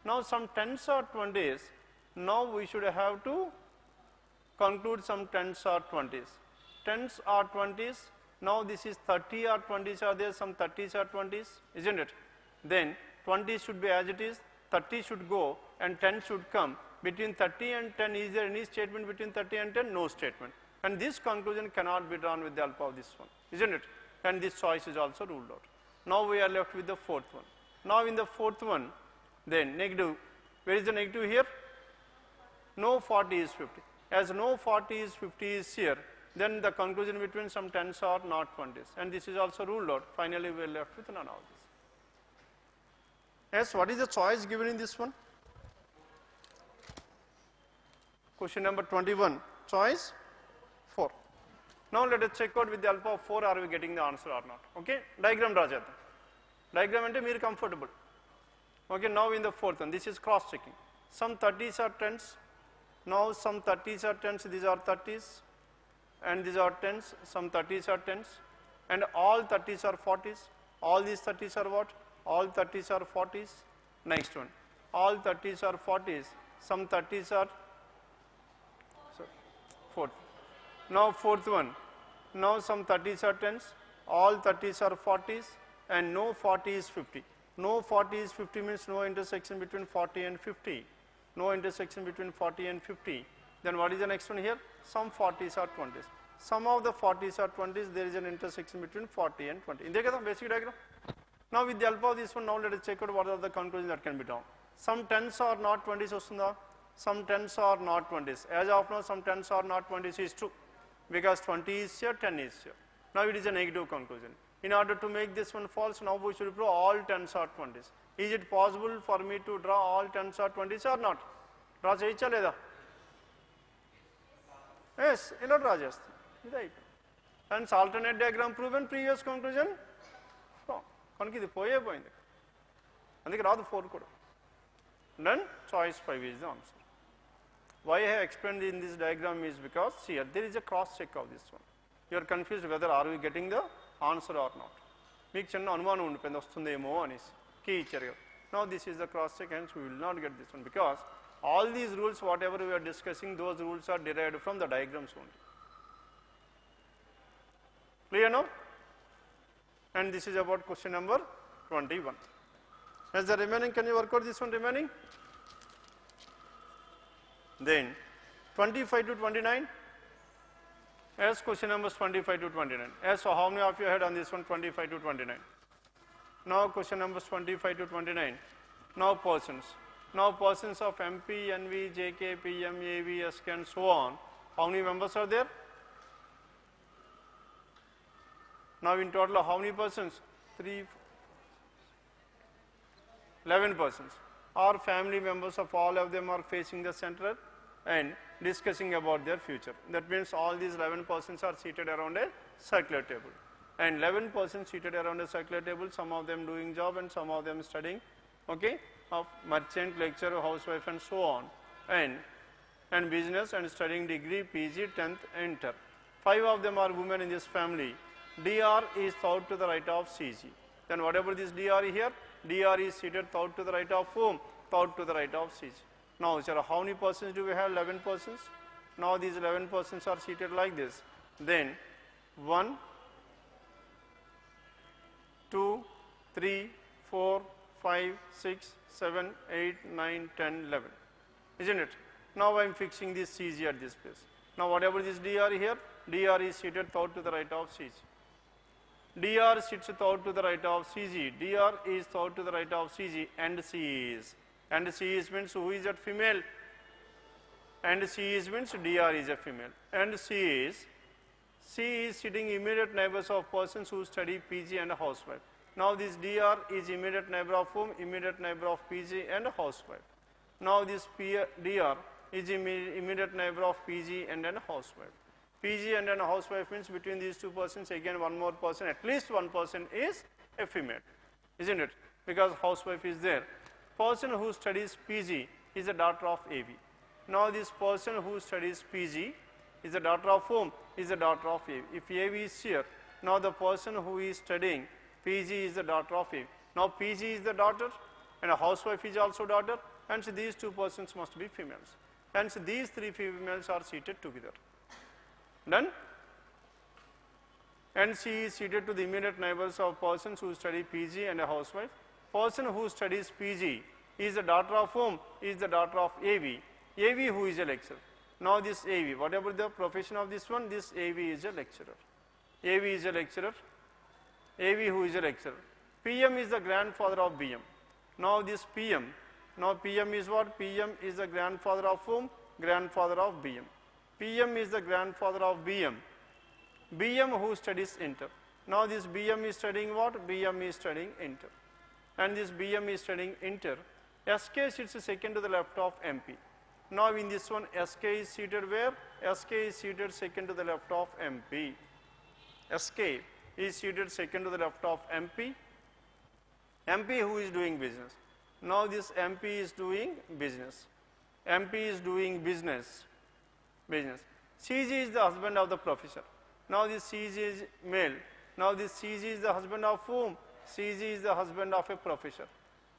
A: Now some 10s are 20s, now we should have to conclude some 10s are 20s. 10s are 20s, now this is 30 or 20s are there, some 30s or 20s, isn't it? Then 20 should be as it is, 30 should go and 10 should come. Between 30 and 10, is there any statement between 30 and 10? No statement. And this conclusion cannot be drawn with the help of this one, isn't it? And this choice is also ruled out. Now we are left with the fourth one. Now in the fourth one, then negative, where is the negative here? No 40 is 50. As no 40 is 50 is here, then the conclusion between some 10s are not 20s. And this is also ruled out. Finally, we are left with none of this. Yes, what is the choice given in this one? Question number 21, choice 4. Now let us check out with the help of 4, are we getting the answer or not? Okay, diagram draw cheyadam. Diagram ante meer comfortable. Okay, now in the fourth one, this is cross checking. Some 30s are 10s. Now some 30s are 10s, these are 30s, and these are 10s, some 30s are 10s, and all 30s are 40s. All these 30s are what? All 30s are 40s. Next one, all 30s are 40s, some 30s are, sorry, fourth. Now fourth one, now some 30s are 10s, all 30s are 40s, and no 40 is 50. No 40 is 50 means no intersection between 40 and 50. No intersection between 40 and 50. Then what is the next one here? Some 40s are 20s. Some of the 40s are 20s, there is an intersection between 40 and 20. Is that basic diagram? Now with the help of this one, now let us check out what are the conclusions that can be drawn. Some 10s are not 20s, some 10s are not 20s. As of now, some 10s are not 20s is true, because 20 is here, 10 is here. Now it is a negative conclusion. In order to make this one false, now we should prove all 10s are 20s. Is it possible for me to draw all 10s are 20s or not? Draw cheyicha leda? Yes, ila draw chestam. Right. Hence alternate diagram proven, previous conclusion wrong. Kaniki idi poyindi. Andike raadu 4 kuda. Then choice 5 is the answer. Why I have explained in this diagram is because here there is a cross check of this one. You are confused whether are we getting the answer or not. Meeku chinna anumanam undipindi vastundemo anesi key icharu. Now this is the cross check, hence we will not get this one, because all these rules whatever we are discussing, those rules are derived from the diagrams only. Clear now? And this is about question number 21. As the remaining, can you work out this one remaining? Then 25 to 29. As question numbers 25 to 29. As so how many of you had on this one 25 to 29? Now question numbers 25 to 29. Now persons. Now persons of MP, NV, JK, PM, AV, SK and so on. How many members are there? Now in total how many persons? 11 persons. Our family members of all of them are facing the center and discussing about their future. That means all these 11 persons are seated around a circular table. And 11 persons seated around a circular table, some of them doing job and some of them studying, okay, of merchant, lecturer, housewife and so on. And business and studying degree, PG, 10th, enter. 5 of them are women in this family. DR is thought to the right of CG. Then whatever this DR here, DR is seated thought to the right of whom? Thought to the right of CG. Now, sir, how many persons do we have? 11 persons. Now, these 11 persons are seated like this. Then, 1, 2, 3, 4, 5, 6, 7, 8, 9, 10, 11. Isn't it? Now, I am fixing this CG at this place. Now, whatever this DR here, DR is seated thought to the right of CG. DR sits thought to the right of CG. DR is thought to the right of CG and C is. And C is means who is that female? And C is means DR is a female. And C is sitting immediate neighbors of persons who study PG and housewife. Now this DR is immediate neighbor of whom? Immediate neighbor of PG and housewife. Now this DR is immediate neighbor of PG and an housewife. PG and an housewife means between these two persons, again one more person, at least one person is a female, isn't it? Because housewife is there. Person who studies PG is a daughter of AV. Now this person who studies PG is a daughter of whom? Is a daughter of AV. If AV is here, now the person who is studying PG is the daughter of AV. Now PG is the daughter and a housewife is also daughter, and so these two persons must be females. And so these 3 females are seated together. Done? And she is seated to the immediate neighbors of persons who study PG and a housewife. Person who studies PG is the daughter of whom? Is the daughter of AV. AV who is a lecturer. Now this AV, whatever the profession of this one, this AV is a lecturer. AV is a lecturer. AV who is a lecturer. PM is the grandfather of BM. Now this PM, now PM is what? PM is the grandfather of whom? Grandfather of BM. PM is the grandfather of BM. BM who studies inter. Now this BM is studying what? BM is studying inter. And this BM is studying inter. SK sits second to the left of MP. Now in this one, SK is seated where? SK is seated second to the left of MP. SK is seated second to the left of MP. MP who is doing business. Now this MP is doing business. MP is doing business. CG is the husband of the professor. Now this CG is male. Now this CG is the husband of whom? CG is the husband of a professor.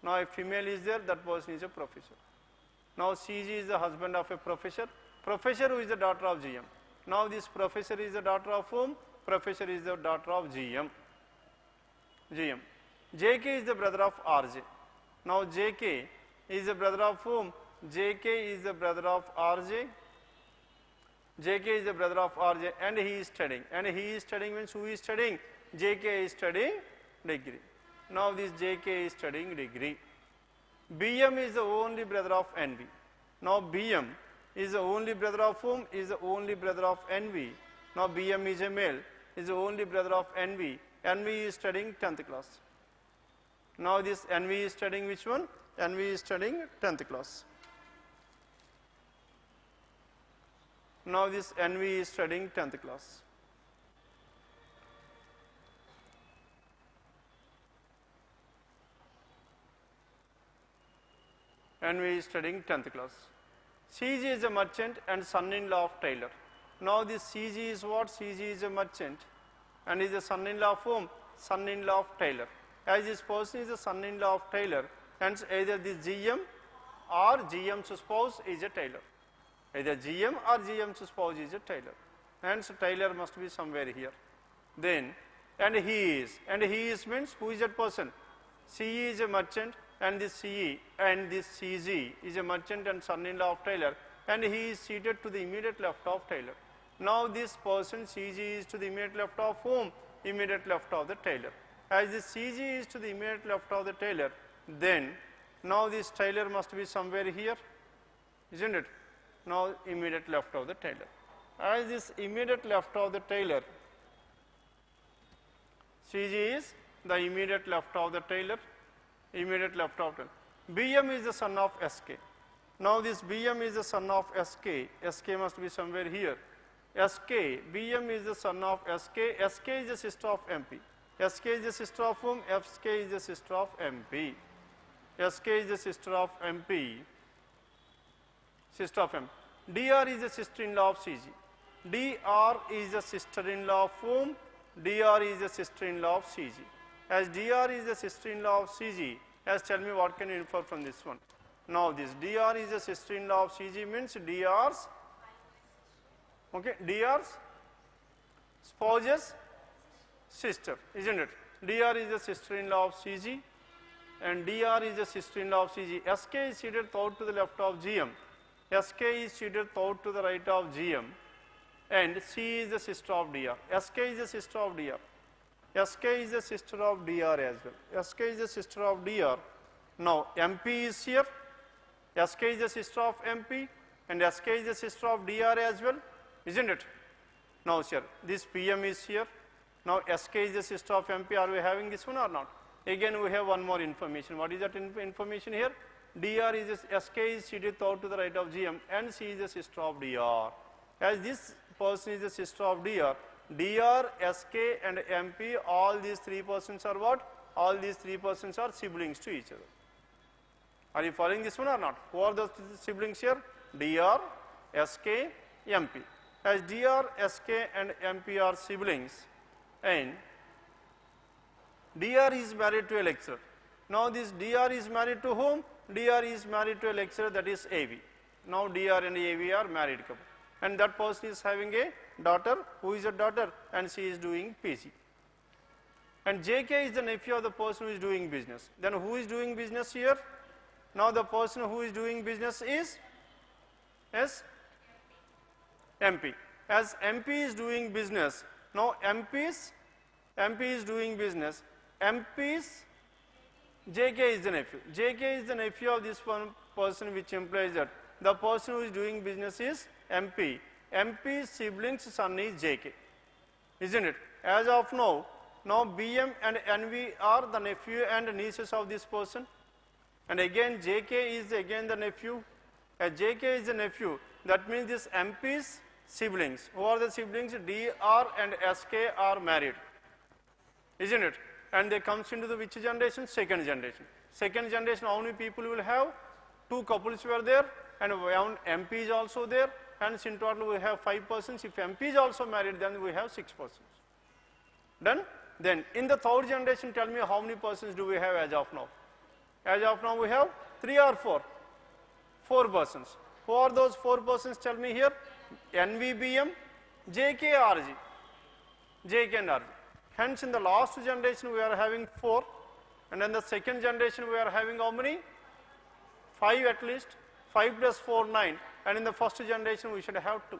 A: Now if female is there, that person is a professor. Now CG is the husband of a professor. Professor who is the daughter of GM. Now this professor is the daughter of whom? Professor is the daughter of GM. JK is the brother of RJ. Now JK is the brother of whom? JK is the brother of RJ. JK is the brother of RJ and he is studying. And he is studying means who is studying? JK is studying degree. Now this JK is studying degree. BM is the only brother of NV. Now BM is the only brother of whom? Is the only brother of NV. Now BM is a male, is the only brother of NV. NV is studying 10th class. Now this NV is studying which one? NV is studying 10th class. Now this NV is studying 10th class. NV is studying 10th class. CG is a merchant and son-in-law of tailor. Now this CG is what? CG is a merchant and is a son-in-law of whom? Son-in-law of tailor. As this person is a son-in-law of tailor, hence either this GM or GM's spouse is a tailor. Either GM or GM's spouse is a tailor. Hence tailor must be somewhere here. Then, and he is means who is that person? CE is a merchant and this CE and this CG is a merchant and son-in-law of tailor and he is seated to the immediate left of tailor. Now this person CG is to the immediate left of whom? Immediate left of the tailor. As this CG is to the immediate left of the tailor, then now this tailor must be somewhere here, isn't it? Now immediate left of the tailor. As this immediate left of the tailor, CG is the immediate left of the tailor, immediate left of tailor. BM is the son of SK. Now this BM is the son of SK, SK must be somewhere here. SK, BM is the son of SK, SK is the sister of MP. SK is the sister of whom? SK is the sister of MP. SK is the sister of MP. Sister of MP. DR is the sister-in-law of CG. DR is the sister-in-law of whom? DR is the sister-in-law of CG. As DR is the sister-in-law of CG, as tell me what can you infer from this one? Now this DR is the sister-in-law of CG means DR's, okay, DR's spouse's sister, isn't it? DR is the sister-in-law of CG and DR is the sister-in-law of CG. SK is seated third to the left of GM. SK is seated third to the right of GM and C is the sister of DR. SK is the sister of DR. SK is the sister of DR as well. SK is the sister of DR. Now MP is here. SK is the sister of MP and SK is the sister of DR as well, isn't it? Now sir, this PM is here. Now SK is the sister of MP. Are we having this one or not? Again we have one more information. What is that information here? DR is SK is seated third to the right of GM and C is the sister of DR. As this person is the sister of DR, DR, SK and MP, all these three persons are what? All these three persons are siblings to each other. Are you following this one or not? Who are the siblings here? DR, SK, MP. As DR, SK and MP are siblings and DR is married to a lecturer. Now this DR is married to whom? DR is married to a lecturer, that is AV. Now DR and AV are married couple and that person is having a daughter. Who is a daughter? And she is doing PG. And JK is the nephew of the person who is doing business. Then who is doing business here? Now the person who is doing business is MP. As MP is doing business, now MP is doing business, MP's JK is the nephew. JK is the nephew of this one person, which implies that the person who is doing business is MP. MP's sibling's son is JK, isn't it? As of now BM and NV are the nephew and nieces of this person. And again JK is again the nephew. As JK is the nephew, that means this MP's siblings. Who are the siblings? DR and SK are married, isn't it? and they comes into the which generation? Second generation. Second generation, how many people will have? 2 couples were there, and one MP is also there, and in total we have 5 persons. If MP is also married, then we have 6 persons. Done? Then in the third generation, tell me how many persons do we have as of now? As of now we have 3 or 4? 4 persons. Who are those 4 persons? Tell me here. NVBM, JK, RG. JK and RG. Hence in the last generation we are having 4, and in the second generation we are having how many? 5 at least. 5 plus 4, 9, and in the first generation we should have 2.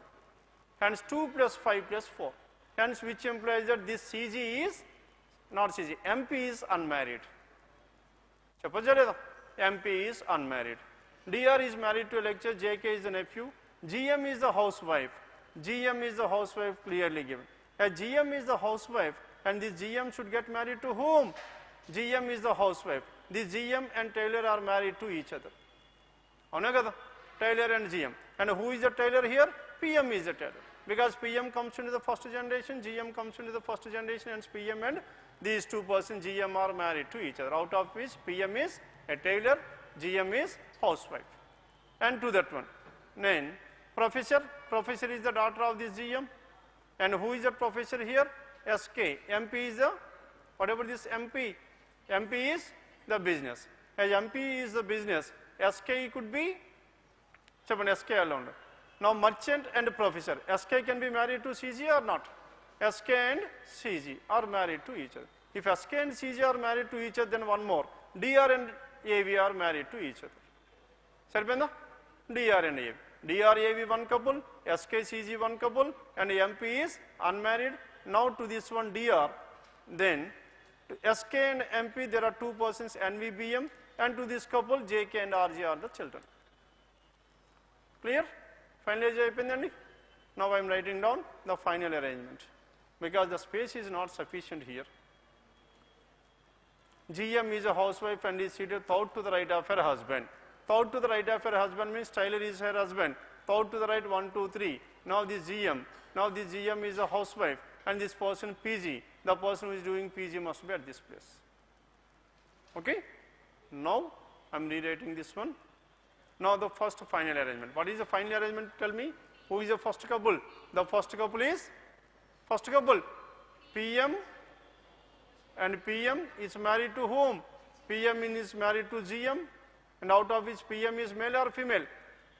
A: Hence 2 plus 5 plus 4. Hence which implies that this CG is, not CG, MP is unmarried. MP is unmarried. DR is married to a lecturer, JK is the nephew, GM is the housewife. GM is the housewife clearly given. A GM is the housewife, and this GM should get married to whom? GM is the housewife. This GM and Taylor are married to each other. Taylor and GM. And who is the Taylor here? PM is the Taylor. Because PM comes into the first generation, GM comes into the first generation, and PM and these 2 persons GM are married to each other, out of which PM is a Taylor, GM is housewife. And to that one. Then professor is the daughter of this GM. And who is the professor here? SK. MP is the, whatever this MP? MP is the business. As MP is the business, SK could be, SK alone. Now merchant and professor. SK can be married to CG or not? SK and CG are married to each other. If SK and CG are married to each other, then one more. DR and AV are married to each other. Saripenda? DR and AV. DR, AV one couple, SK, CG one couple, and MP is unmarried. Now to this one DR, then to SK and MP there are 2 persons, NVBM, and to this couple JK and RG are the children. Clear? Finalize ayipindandi. Now I am writing down the final arrangement because the space is not sufficient here. GM is a housewife and is seated third to the right of her husband. Third to the right of her husband means Taylor is her husband. Third to the right 1, 2, 3. Now this GM is a housewife, and this person PG. The person who is doing PG must be at this place. Okay? Now I am rewriting this one. Now the first final arrangement. What is the final arrangement? Tell me. Who is the first couple? The first couple is PM, and PM is married to whom? PM is married to GM, and out of which PM is male or female?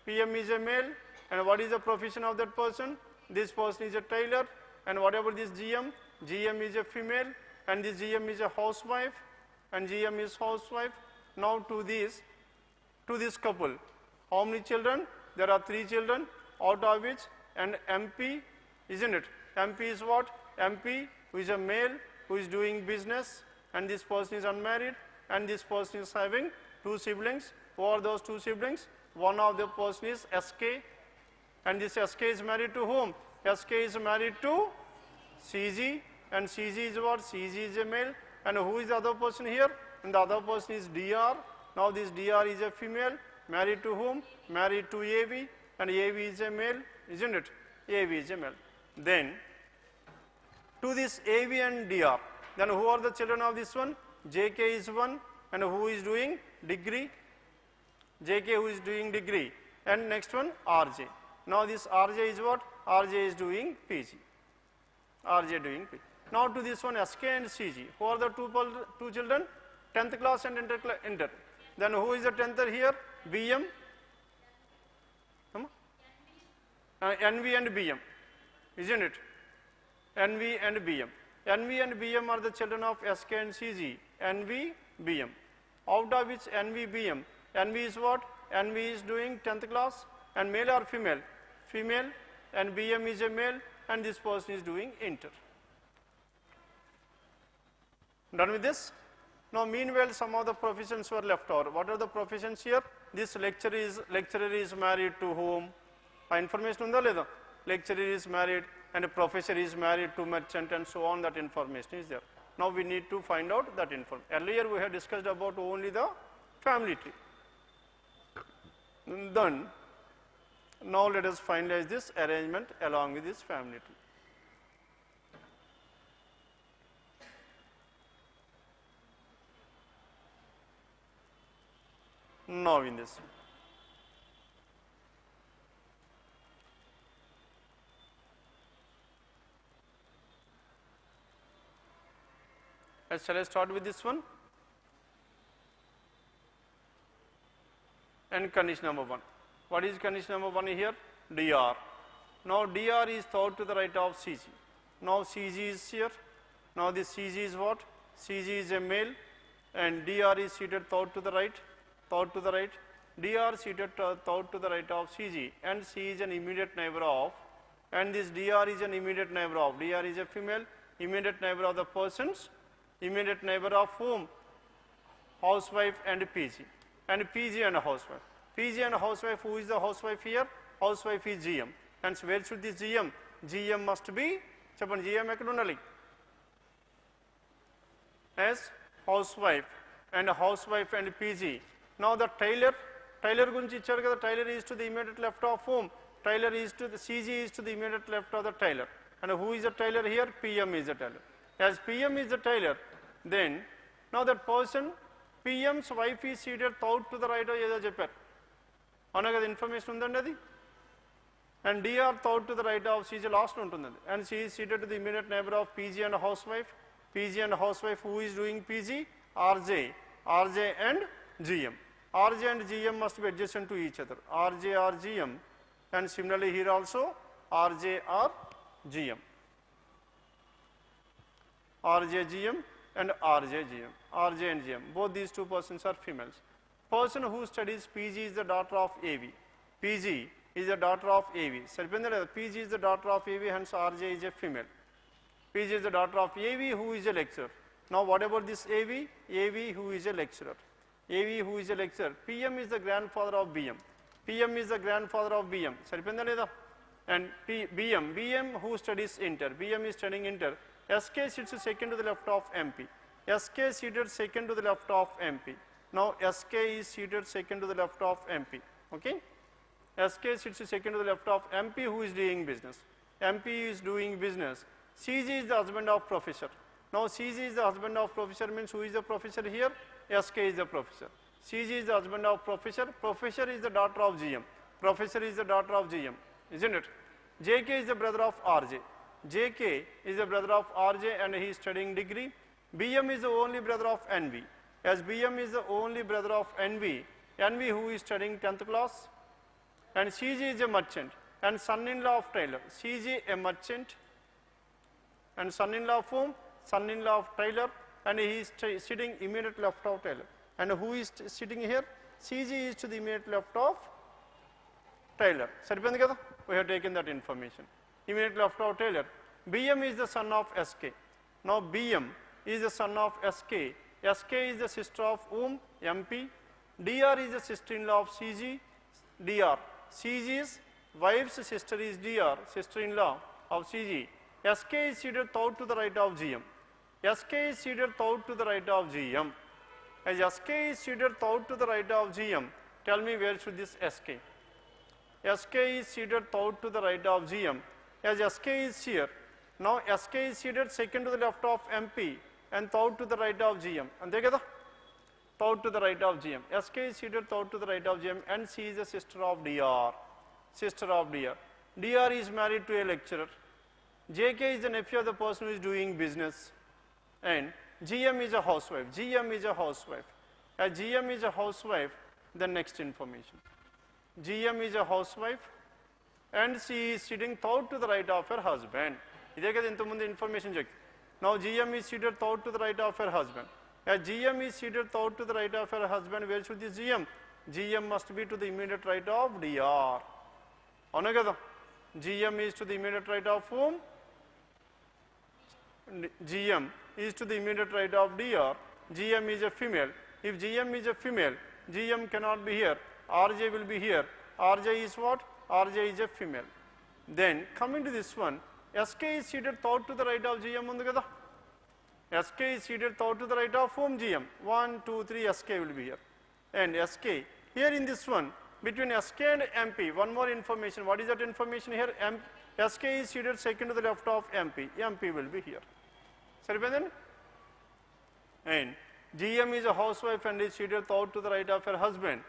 A: PM is a male, and what is the profession of that person? This person is a tailor, and whatever this GM is a female, and this GM is a housewife, and GM is housewife. Now to this couple, how many children? There are 3 children, out of which, and MP, isn't it? MP is what? MP, who is a male, who is doing business, and this person is unmarried, and this person is having 2 siblings. Who are those 2 siblings? One of the person is SK, and this SK is married to whom? SK is married to CG, and CG is what? CG is a male, and who is the other person here? And the other person is DR. Now this DR is a female, married to whom? Married to AV, and AV is a male, isn't it? AV is a male. Then to this AV and DR, then who are the children of this one? JK is one, and who is doing degree? JK who is doing degree, and next one RJ. Now this RJ is what? RJ is doing PG. RJ doing PG. Now to this one SK and CG. Who are the two children? 10th class and inter. Then who is the 10th here? BM. NV and BM, isn't it? NV and BM. NV and BM are the children of SK and CG. NV, BM. Out of which NV, BM. NV is what? NV is doing 10th class, and male or female? Female, and BM is a male, and this person is doing inter. Done with this? Now meanwhile some of the professions were left over. What are the professions here? This lecturer is married to whom? Information unda leda? Lecturer is married, and a professor is married to merchant, and so on. That information is there. Now we need to find out that information. Earlier we have discussed about only the family tree. Then now let us finalize this arrangement along with this family tree. Now in this. Shall I start with this one? And condition number 1. What is condition number 1 here? DR. Now DR is thought to the right of CG. Now CG is here. Now this CG is what? CG is a male and DR is seated thought to the right. Thought to the right. DR seated thought to the right of CG and C is an immediate neighbor of, and this DR is an immediate neighbor of. DR is a female, immediate neighbor of the persons, immediate neighbor of whom? Housewife and PG. And PG and housewife. PG and housewife, who is the housewife here? Housewife is GM. And where should this GM? GM must be, చెప్పండి GM ఎక్కడ ఉండాలి? As housewife and PG. Now the Taylor గురించి ఇచ్చారు కదా, Taylor is to the immediate left of whom? Taylor is to the CG is to the immediate left of the Taylor. And who is the Taylor here? PM is the Taylor. As PM is the Taylor, then now that person, PM's wife is seated thought to the right of ఏదో చెప్పారు. అవునా కదా, information ఉందండి అది. And DR thought to the right of CG last ఉంటుందండి. And she is seated to the immediate neighbor of PG and housewife. PG and housewife, who is doing PG? RJ and GM. RJ and GM must be adjacent to each other. RJ or GM, and similarly here also RJ or GM. RJ GM and RJ GM. RJ and GM. Both these two persons are females. Person who studies PG is the daughter of AV. PG is the daughter of AV. PG is the daughter of AV, hence RJ is a female. PG is the daughter of AV, who is a lecturer. Now what about this AV? AV who is a lecturer. AV who is a lecturer. PM is the grandfather of BM. PM is the grandfather of BM. And BM who studies Inter. BM is studying Inter. SK sits second to the left of MP. SK seated second to the left of MP. Now SK is seated second to the left of MP. Okay? SK sits second to the left of MP, who is doing business. MP is doing business. CG is the husband of professor. Now CG is the husband of professor means who is the professor here? SK is the professor. CG is the husband of professor. Professor is the daughter of GM. Professor is the daughter of GM, isn't it? JK is the brother of RJ. JK is the brother of RJ and he is studying degree. BM is the only brother of NV. As BM is the only brother of NV who is studying 10th class, and CG is a merchant and son-in-law of Taylor. CG a merchant and son-in-law of whom? Son-in-law of Taylor, and he is sitting immediate left of Taylor. And who is sitting here? CG is to the immediate left of Taylor. We have taken that information. Immediate left of Taylor. BM is the son of SK. Now BM is the son of SK. SK is the sister of whom? MP. DR is the sister-in-law of CG. DR. CG's wife's sister is DR, sister-in-law of CG. SK is seated thought to the right of GM. SK is seated thought to the right of GM. As SK is seated thought to the right of GM, tell me where should this SK? SK is seated thought to the right of GM. As SK is here, now SK is seated second to the left of MP and thought to the right of GM. And they get thought to the right of GM. SK is seated thought to the right of GM, and she is the sister of DR. Sister of DR. DR is married to a lecturer. JK is the nephew of the person who is doing business. And GM is a housewife. GM is a housewife. As GM is a housewife, the next information. GM is a housewife and she is sitting thought to the right of her husband. Information. Now GM is seated thought to the right of her husband. As GM is seated thought to the right of her husband, where should this GM? GM must be to the immediate right of DR. GM is to the immediate right of whom? GM is to the immediate right of DR. GM is a female. If GM is a female, GM cannot be here. RJ will be here. RJ is what? RJ is a female. Then coming to this one, SK is seated thought to the right of GM. SK is seated thought to the right of whom? GM. 1, 2, 3, SK will be here. And SK, here in this one, between SK and MP, one more information. What is that information here? SK is seated second to the left of MP. MP will be here. And GM is a housewife and is seated thought to the right of her husband.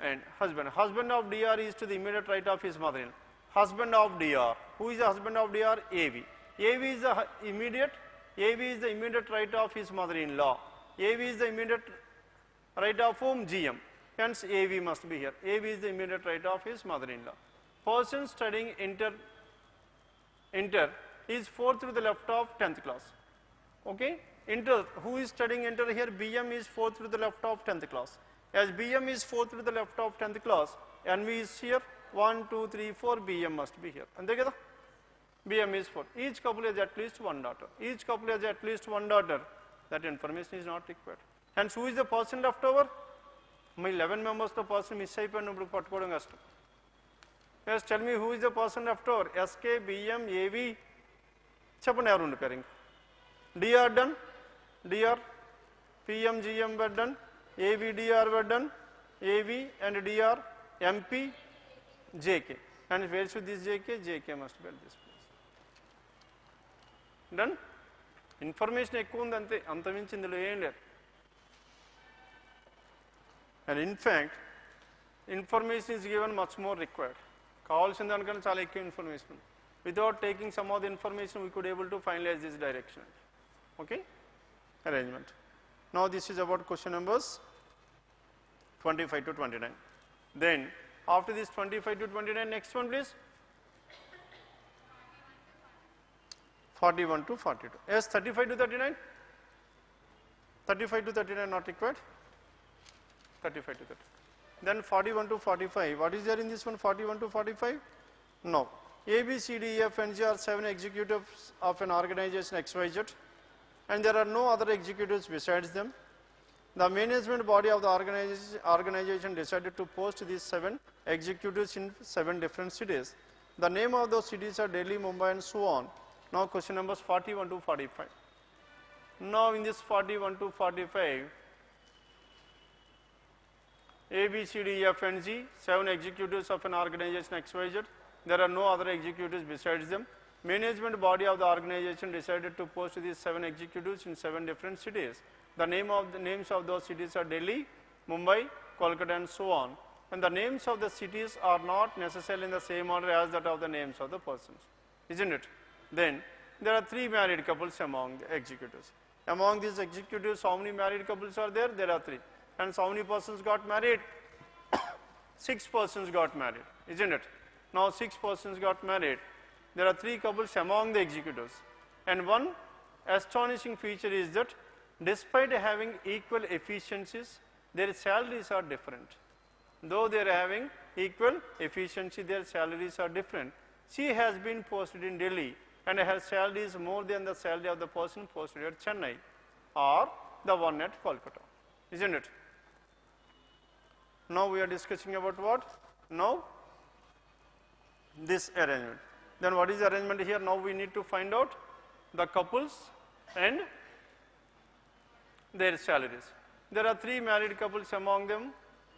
A: and husband. Husband of DR is to the immediate right of his mother-in-law. Husband of DR. Who is the husband of DR? AV. AV is the immediate. AV is the immediate right of his mother-in-law. AV is the immediate right of whom? GM. Hence AV must be here. AV is the immediate right of his mother-in-law. Person studying inter is 4th to the left of 10th class. Okay? Inter, who is studying inter here? BM is 4th to the left of 10th class. As BM is 4th to the left of 10th class, NV is here. 1, 2, 3, 4, BM must be here. And BM is 4. Each couple has at least one daughter. Each couple has at least one daughter. That information is not required. Hence, who is the person left over? My 11 members the person miss అయిపోయినప్పుడు పట్టుకోవడం కష్టం. Yes, tell me who is the person left over? SK, BM, AV. చెప్పండి ఎవరు ఉండిపోయారు ఇంకా? DR done. DR, PM, GM were done. AV, DR were done. AV and DR, MP, JK. And where should this JK? JK must be at this place. Done? Information ఎక్కువ ఉంది అంతే, అంతమించి ఇందులో ఏం లేదు. And in fact, information is given much more required. కావాల్సిన దానికన్నా చాలా ఎక్కువ information. Without taking some of the information, we could able to finalize this direction. Okay? Arrangement. Now this is about question numbers 25 to 29. Then after this 25 to 29, next one please. 41 to 42. Yes, 35 to 39. 35 to 39 not required. 35 to 30. Then 41 to 45. What is there in this one? 41 to 45? No. A, B, C, D, E, F, and G are 7 executives of an organization XYZ, and there are no other executives besides them. The management body of the organization decided to post these 7 executives in 7 different cities. The name of those cities are Delhi, Mumbai, and so on. Now question numbers 41 to 45. Now in this 41 to 45, A, B, C, D, E, F, and G, 7 executives of an organization XYZ. There are no other executives besides them. Management body of the organization decided to post these 7 executives in 7 different cities. The names of those cities are Delhi, Mumbai, Kolkata, and so on. And the names of the cities are not necessarily in the same order as that of the names of the persons, isn't it? Then there are 3 married couples among the executives. Among these executives, how many married couples are there? There are 3. And how many persons got married? 6 persons got married, isn't it? Now 6 persons got married. There are 3 couples among the executives. And one astonishing feature is that despite having equal efficiencies, their salaries are different. Though they are having equal efficiency, their salaries are different. She has been posted in Delhi and her salary is more than the salary of the person posted at Chennai or the one at Kolkata, isn't it? Now we are discussing about what? Now this arrangement. Then what is the arrangement here? Now we need to find out the couples and their salaries. There are 3 married couples among them,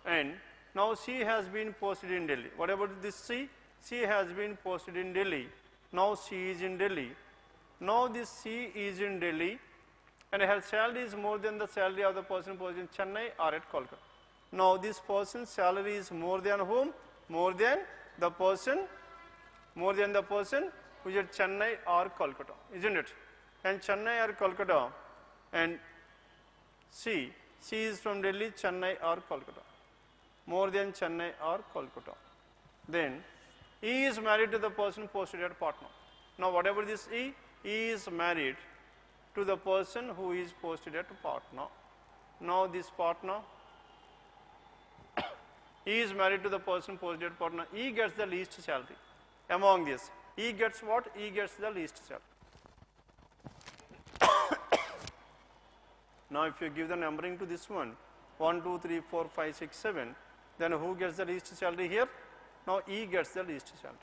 A: and now she has been posted in Delhi. What about this C? She has been posted in Delhi. Now she is in Delhi. Now this C is in Delhi and her salary is more than the salary of the person posted in Chennai or at Kolkata. Now this person's salary is more than whom? More than the person who is at Chennai or Kolkata, isn't it? And Chennai or Kolkata, and C is from Delhi, Chennai or Kolkata, more than Chennai or Kolkata. Then E is married to the person posted at Patna. Now whatever this E is married to the person who is posted at Patna. Now this Patna, E is married to the person posted at Patna. E gets the least salary. Among this, E gets what? E gets the least salary. Now if you give the numbering to this one, 1, 2, 3, 4, 5, 6, 7, then who gets the least salary here? Now E gets the least salary.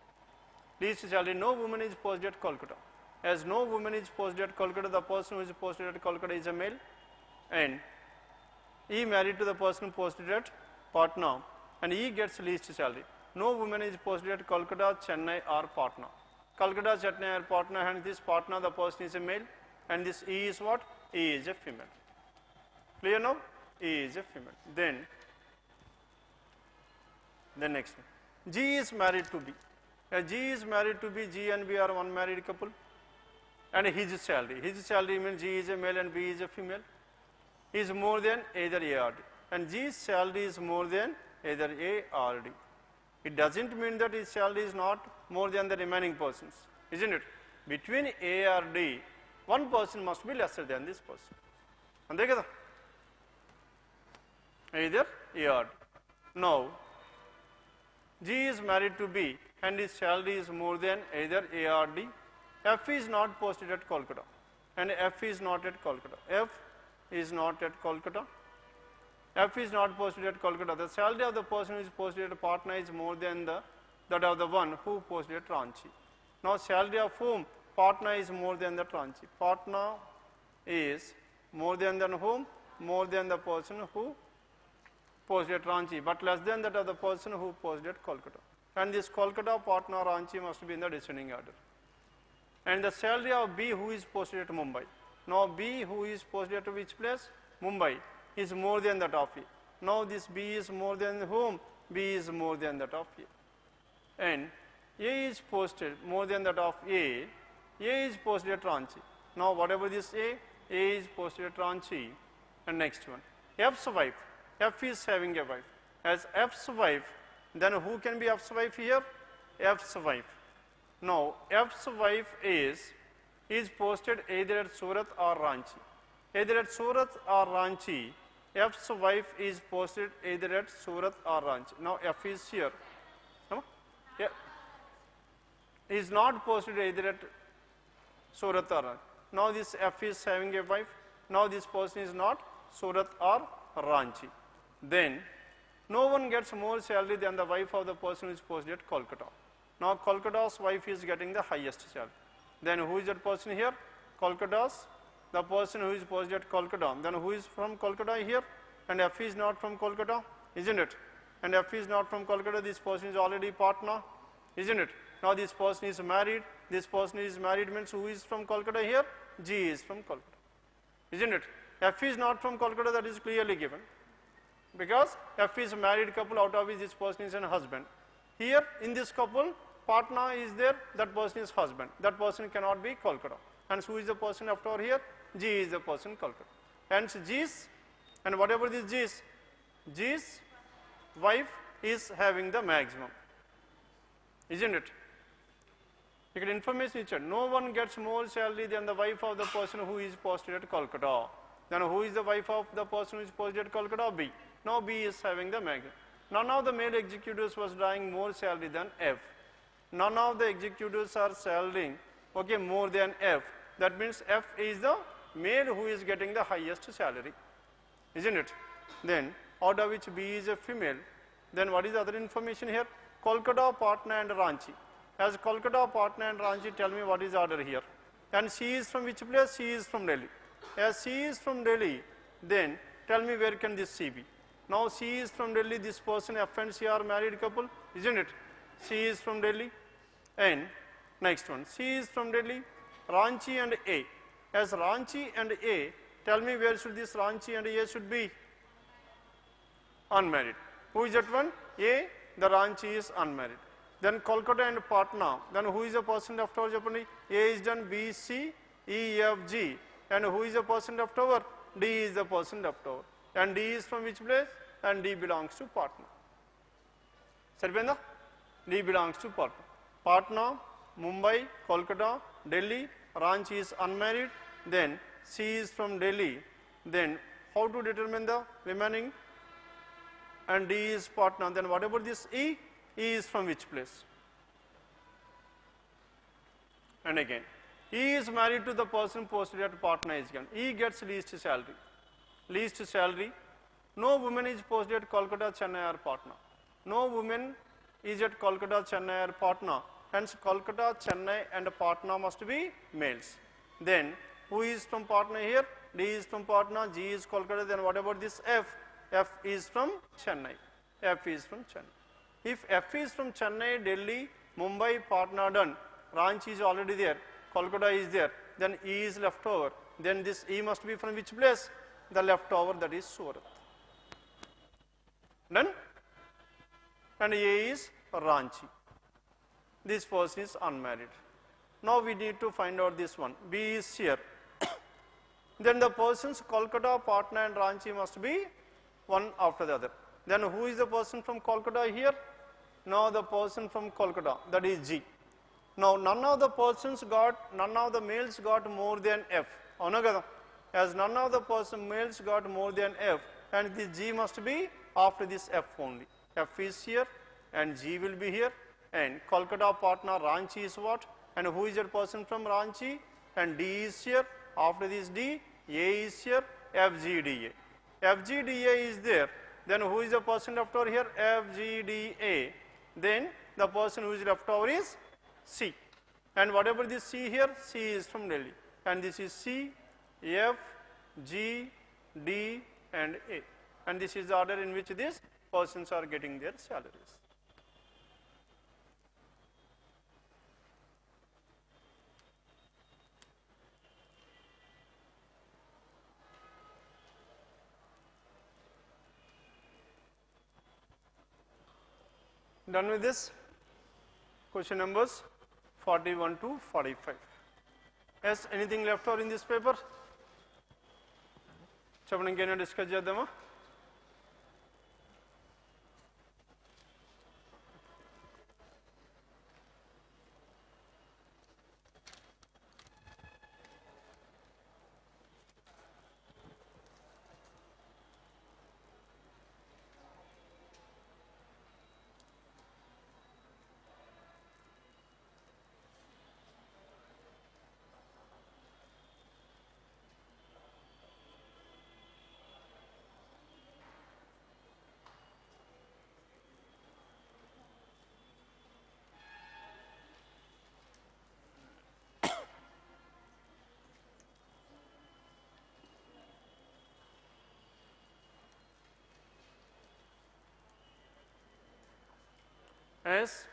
A: Least salary, no woman is posted at Kolkata. As no woman is posted at Kolkata, the person who is posted at Kolkata is a male, and E married to the person posted at Patna, and E gets least salary. No woman is posted at Kolkata, Chennai or Patna. Kolkata, Chennai or Patna, and this Patna, the person is a male, and this E is what? E is a female. Clear now? E is a female. Then Then next one. G is married to B. G is married to B, G and B are one married couple. And his salary means G is a male and B is a female, is more than either A or D. And G's salary is more than either A or D. It doesn't mean that his salary is not more than the remaining persons, isn't it? Between A or D, one person must be lesser than this person. And they either A or D. Now, G is married to B and his salary is more than either A or D. F is not posted at Kolkata and F is not at Kolkata. F is not at Kolkata. F is not posted at Kolkata. The salary of the person who is posted at Patna is more than that of the one who posted at Ranchi. Now, salary of whom? Patna is more than the Ranchi. Patna is more than whom? More than the person who posted at Ranchi, but less than that of the person who posted at Kolkata. And this Kolkata, Patna, Ranchi must be in the descending order. And the salary of B who is posted at Mumbai. Now, B who is posted at which place? Mumbai, is more than that of A. Now, this B is more than whom? B is more than that of A. And A is posted more than that of A is posted at Ranchi. Now, whatever this A is posted at Ranchi. And next one, F's wife. F is having a wife. As F's wife, then who can be F's wife here? F's wife. Now, F's wife is posted either at Surat or Ranchi. Either at Surat or Ranchi, F's wife is posted either at Surat or Ranchi. Now, F is here. No? Yeah. Is not posted either at Surat or Ranchi. Now, this F is having a wife. Now, this person is not Surat or Ranchi. Then, no one gets more salary than the wife of the person who is posted at Kolkata. Now, Kolkata's wife is getting the highest salary. Then, who is that person here? Kolkata's, the person who is posted at Kolkata. Then, who is from Kolkata here? And F is not from Kolkata, isn't it? And F is not from Kolkata, this person is already Patna, isn't it? Now, this person is married. This person is married means who is from Kolkata here? G is from Kolkata, isn't it? F is not from Kolkata, that is clearly given. Because F is a married couple, out of which this person is a husband. Here, in this couple, Patna is there, that person is husband. That person cannot be Kolkata. And who is the person left over here? G is the person Kolkata. Hence, G's, and whatever this G is, G's wife is having the maximum, isn't it? You get information is no one gets more salary than the wife of the person who is posted at Kolkata. Then who is the wife of the person who is posted at Kolkata? B. Now, B is having the maximum. None of the male executives was drawing more salary than F. None of the executives are salarying more than F. That means F is the male who is getting the highest salary, isn't it? Then, out of which B is a female. Then what is the other information here? Kolkata, Patna and Ranchi. As Kolkata, Patna and Ranchi, tell me what is the order here. And she is from which place? She is from Delhi. As she is from Delhi, then tell me where can this C be? Now, she is from Delhi, this person F and C are married couple, isn't it? She is from Delhi. And next one, she is from Delhi, Ranchi and A. As Ranchi and A, tell me where should this Ranchi and A should be? Unmarried. Who is that one? A, the Ranchi is unmarried. Then Kolkata and Patna, then who is the person left over Japanese? A is done, B, C, E, F, G. And who is the person left over? D is the person left over. And D is from which place? And D belongs to Patna. Sarvenda? D belongs to Patna. Patna, Mumbai, Kolkata, Delhi, Ranchi is unmarried. Then C is from Delhi. Then how to determine the remaining? And D is Patna. Then whatever this E is from which place? And again, E is married to the person posted at Patna is given. E gets least salary. Least salary. No woman is posted at Kolkata, Chennai or Patna. No woman is at Kolkata, Chennai or Patna. Hence, Kolkata, Chennai and Patna must be males. Then, who is from Patna here? D is from Patna, G is Kolkata. Then whatever this F, F is from Chennai. F is from Chennai. If F is from Chennai, Delhi, Mumbai, Patna done, Ranchi is already there, Kolkata is there, then E is left over. Then this E must be from which place? The leftover, that is Surat. Done? and A is Ranchi. This person is unmarried. Now we need to find out this one. B is here. Then the persons Kolkata, Patna and Ranchi must be one after the other. Then who is the person from Kolkata here? Now the person from Kolkata, that is G. Now none of the males got more than F. As none of the males got more than F, and this G must be after this F only. F is here and G will be here, and Kolkata, Patna, Ranchi is what? And who is that person from Ranchi? And D is here. After this D, A is here, FGDA. FGDA is there. Then who is the person left over here? FGDA. Then the person who is left over is C. And whatever this C here, C is from Delhi. And this is C, F, G, D and A. And this is the order in which these persons are getting their salaries. Done with this? Question numbers 41 to 45. Yes, anything left over in this paper? Chapman inkaina discuss cheddama? Yes.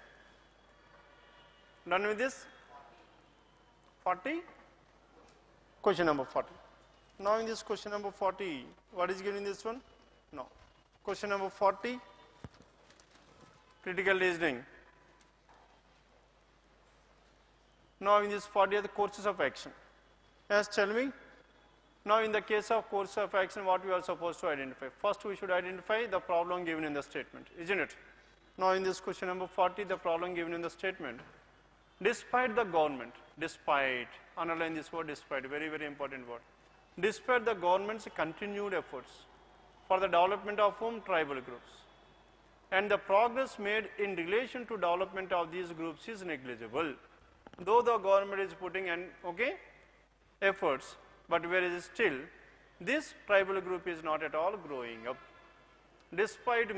A: Done with this? 40? Question number 40. Now in this question number 40, what is given in this one? No. Question number 40, critical reasoning. Now in this 40th courses of action. Yes, tell me. Now in the case of course of action, what we are supposed to identify? First we should identify the problem given in the statement, isn't it? Now in this question number 40, the problem given in the statement, despite the government, despite, underline this word despite, very, very important word. Despite the government's continued efforts for the development of whom? Tribal groups. And the progress made in relation to development of these groups is negligible. Though the government is putting in, efforts, but whereas still, this tribal group is not at all growing up. Despite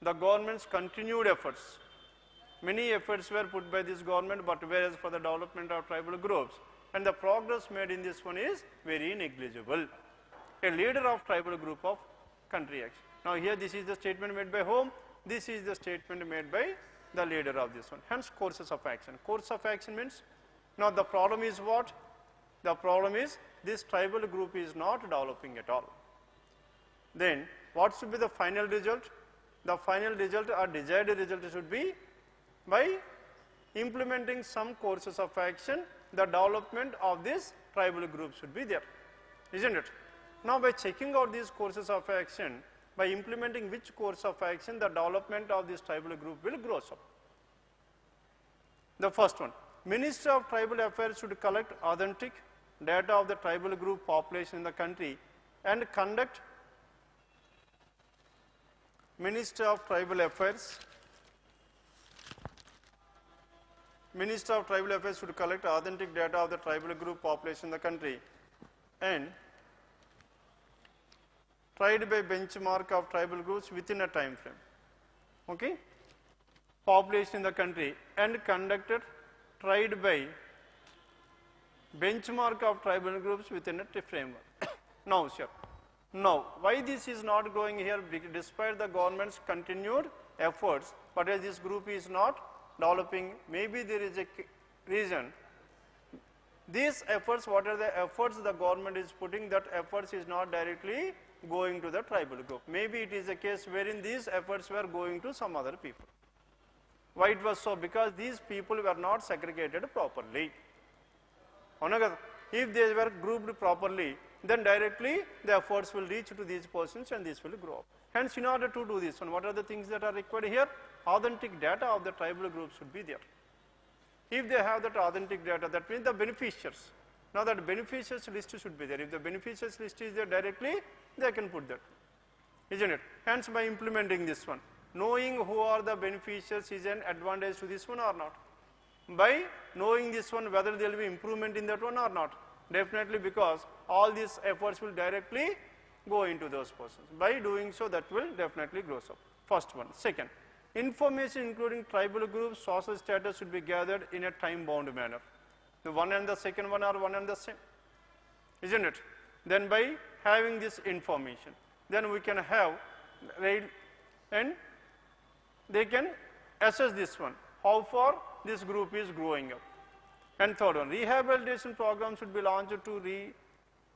A: the government's continued efforts. Many efforts were put by this government, but whereas for the development of tribal groups, and the progress made in this one is very negligible. A leader of tribal group of country action. Now here this is the statement made by whom? This is the statement made by the leader of this one. Hence courses of action. Course of action means, now the problem is what? The problem is this tribal group is not developing at all. Then what should be the final result? The final result or desired result should be by implementing some courses of action, the development of this tribal group should be there, isn't it? Now by checking out these courses of action, by implementing which course of action, the development of this tribal group will grow up. The first one, Ministry of Tribal Affairs should collect authentic data of the tribal group population in the country and conduct Minister of Tribal Affairs. Minister of Tribal Affairs should collect authentic data of the tribal group population in the country and tried by benchmark of tribal groups within a time frame. Okay? Population in the country and conducted tried by benchmark of tribal groups within a framework. Now, sure. Now, why this is not growing here? Despite the government's continued efforts, but as this group is not developing, maybe there is a reason. these efforts, what are the efforts the government is putting, that efforts is not directly going to the tribal group. Maybe it is a case wherein these efforts were going to some other people. Why it was so? Because these people were not segregated properly. If they were grouped properly, then directly the efforts will reach to these persons and this will grow up. Hence, in order to do this one, what are the things that are required here? Authentic data of the tribal groups should be there. If they have that authentic data, that means the beneficiaries. Now that beneficiaries list should be there. If the beneficiaries list is there directly, they can put that, isn't it? Hence, by implementing this one, knowing who are the beneficiaries is an advantage to this one or not. By knowing this one, whether there will be improvement in that one or not. Definitely, because all these efforts will directly go into those persons. By doing so, that will definitely grow up. First one. Second, information including tribal groups, social status should be gathered in a time-bound manner. The one and the second one are one and the same, isn't it? Then by having this information, then we can have, and they can assess this one, how far this group is growing up. And third one, rehabilitation programs should be launched to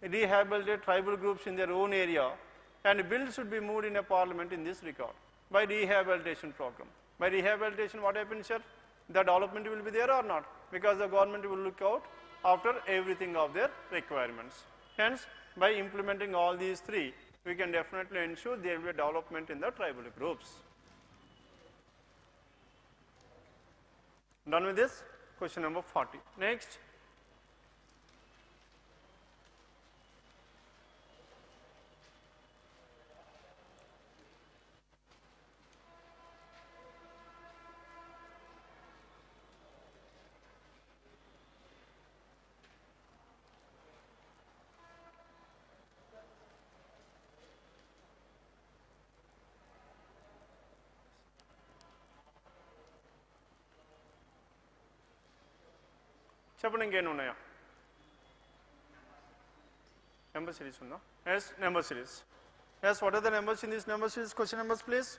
A: rehabilitate tribal groups in their own area, and bills should be moved in a parliament in this regard. By rehabilitation program. By rehabilitation, what happens here? The development will be there or not? Because the government will look out after everything of their requirements. Hence, by implementing all these three, we can definitely ensure there will be development in the tribal groups. Done with this? Question number 40. Next. చెప్పండి ఇంకేం ఉన్నాయా? Number series ఉందా? Yes, number series. Yes, what are the numbers in this number series? Question numbers please.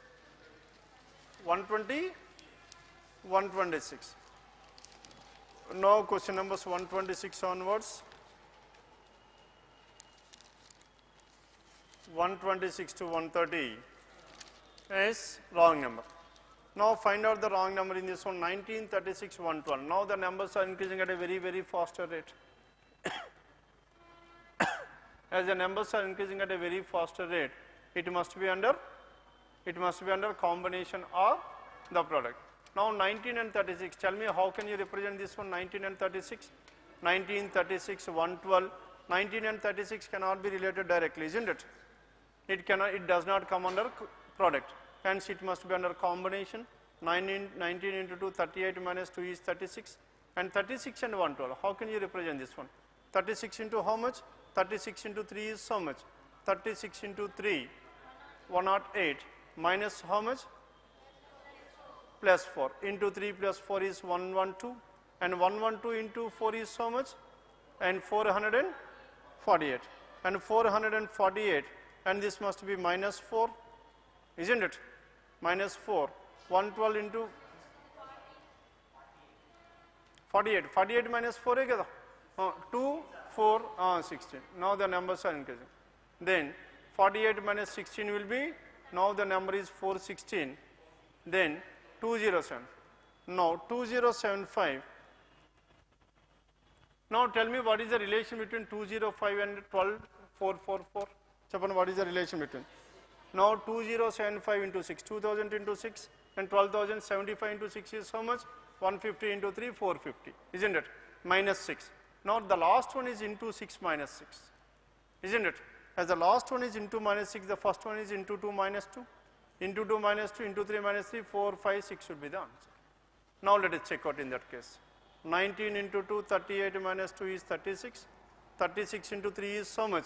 A: 120, 126. Now question numbers 126 onwards. 126 to 130 is wrong number. Now find out the wrong number in this one, 1936, 112. Now the numbers are increasing at a very, very faster rate. As the numbers are increasing at a very faster rate, it must be under combination of the product. Now 19 and 36, tell me how can you represent this one, 19 and 36? 19, 36, 112, 19 and 36 cannot be related directly, isn't it? It does not come under product. Hence, it must be under combination. 19 into 2, 38 minus 2 is 36. And 36 and 112, how can you represent this one? 36 into how much? 36 into 3 is so much. 36 into 3, 108, minus how much? Plus 4. Into 3 plus 4 is 112. And 112 into 4 is so much? And 448. And 448, and this must be minus 4. Isn't it? Minus 4. 112 into 48. 48 minus 4 is 2, 4, 16. Now the numbers are increasing. Then 48 minus 16 will be, now the number is 416. Then 207. Now 2075. Now tell me what is the relation between 205 and 12444? Chapan, what is the relation between? Now 2075 into 6, 2000 into 6, and 12,075 into 6 is how much? 150 into 3, 450, isn't it? Minus 6. Now the last one is into 6 minus 6, isn't it? As the last one is into minus 6, the first one is into 2 minus 2, into 2 minus 2, into 3 minus 3, 4, 5, 6 should be the answer. Now let us check out in that case. 19 into 2, 38 minus 2 is 36. 36 into 3 is so much?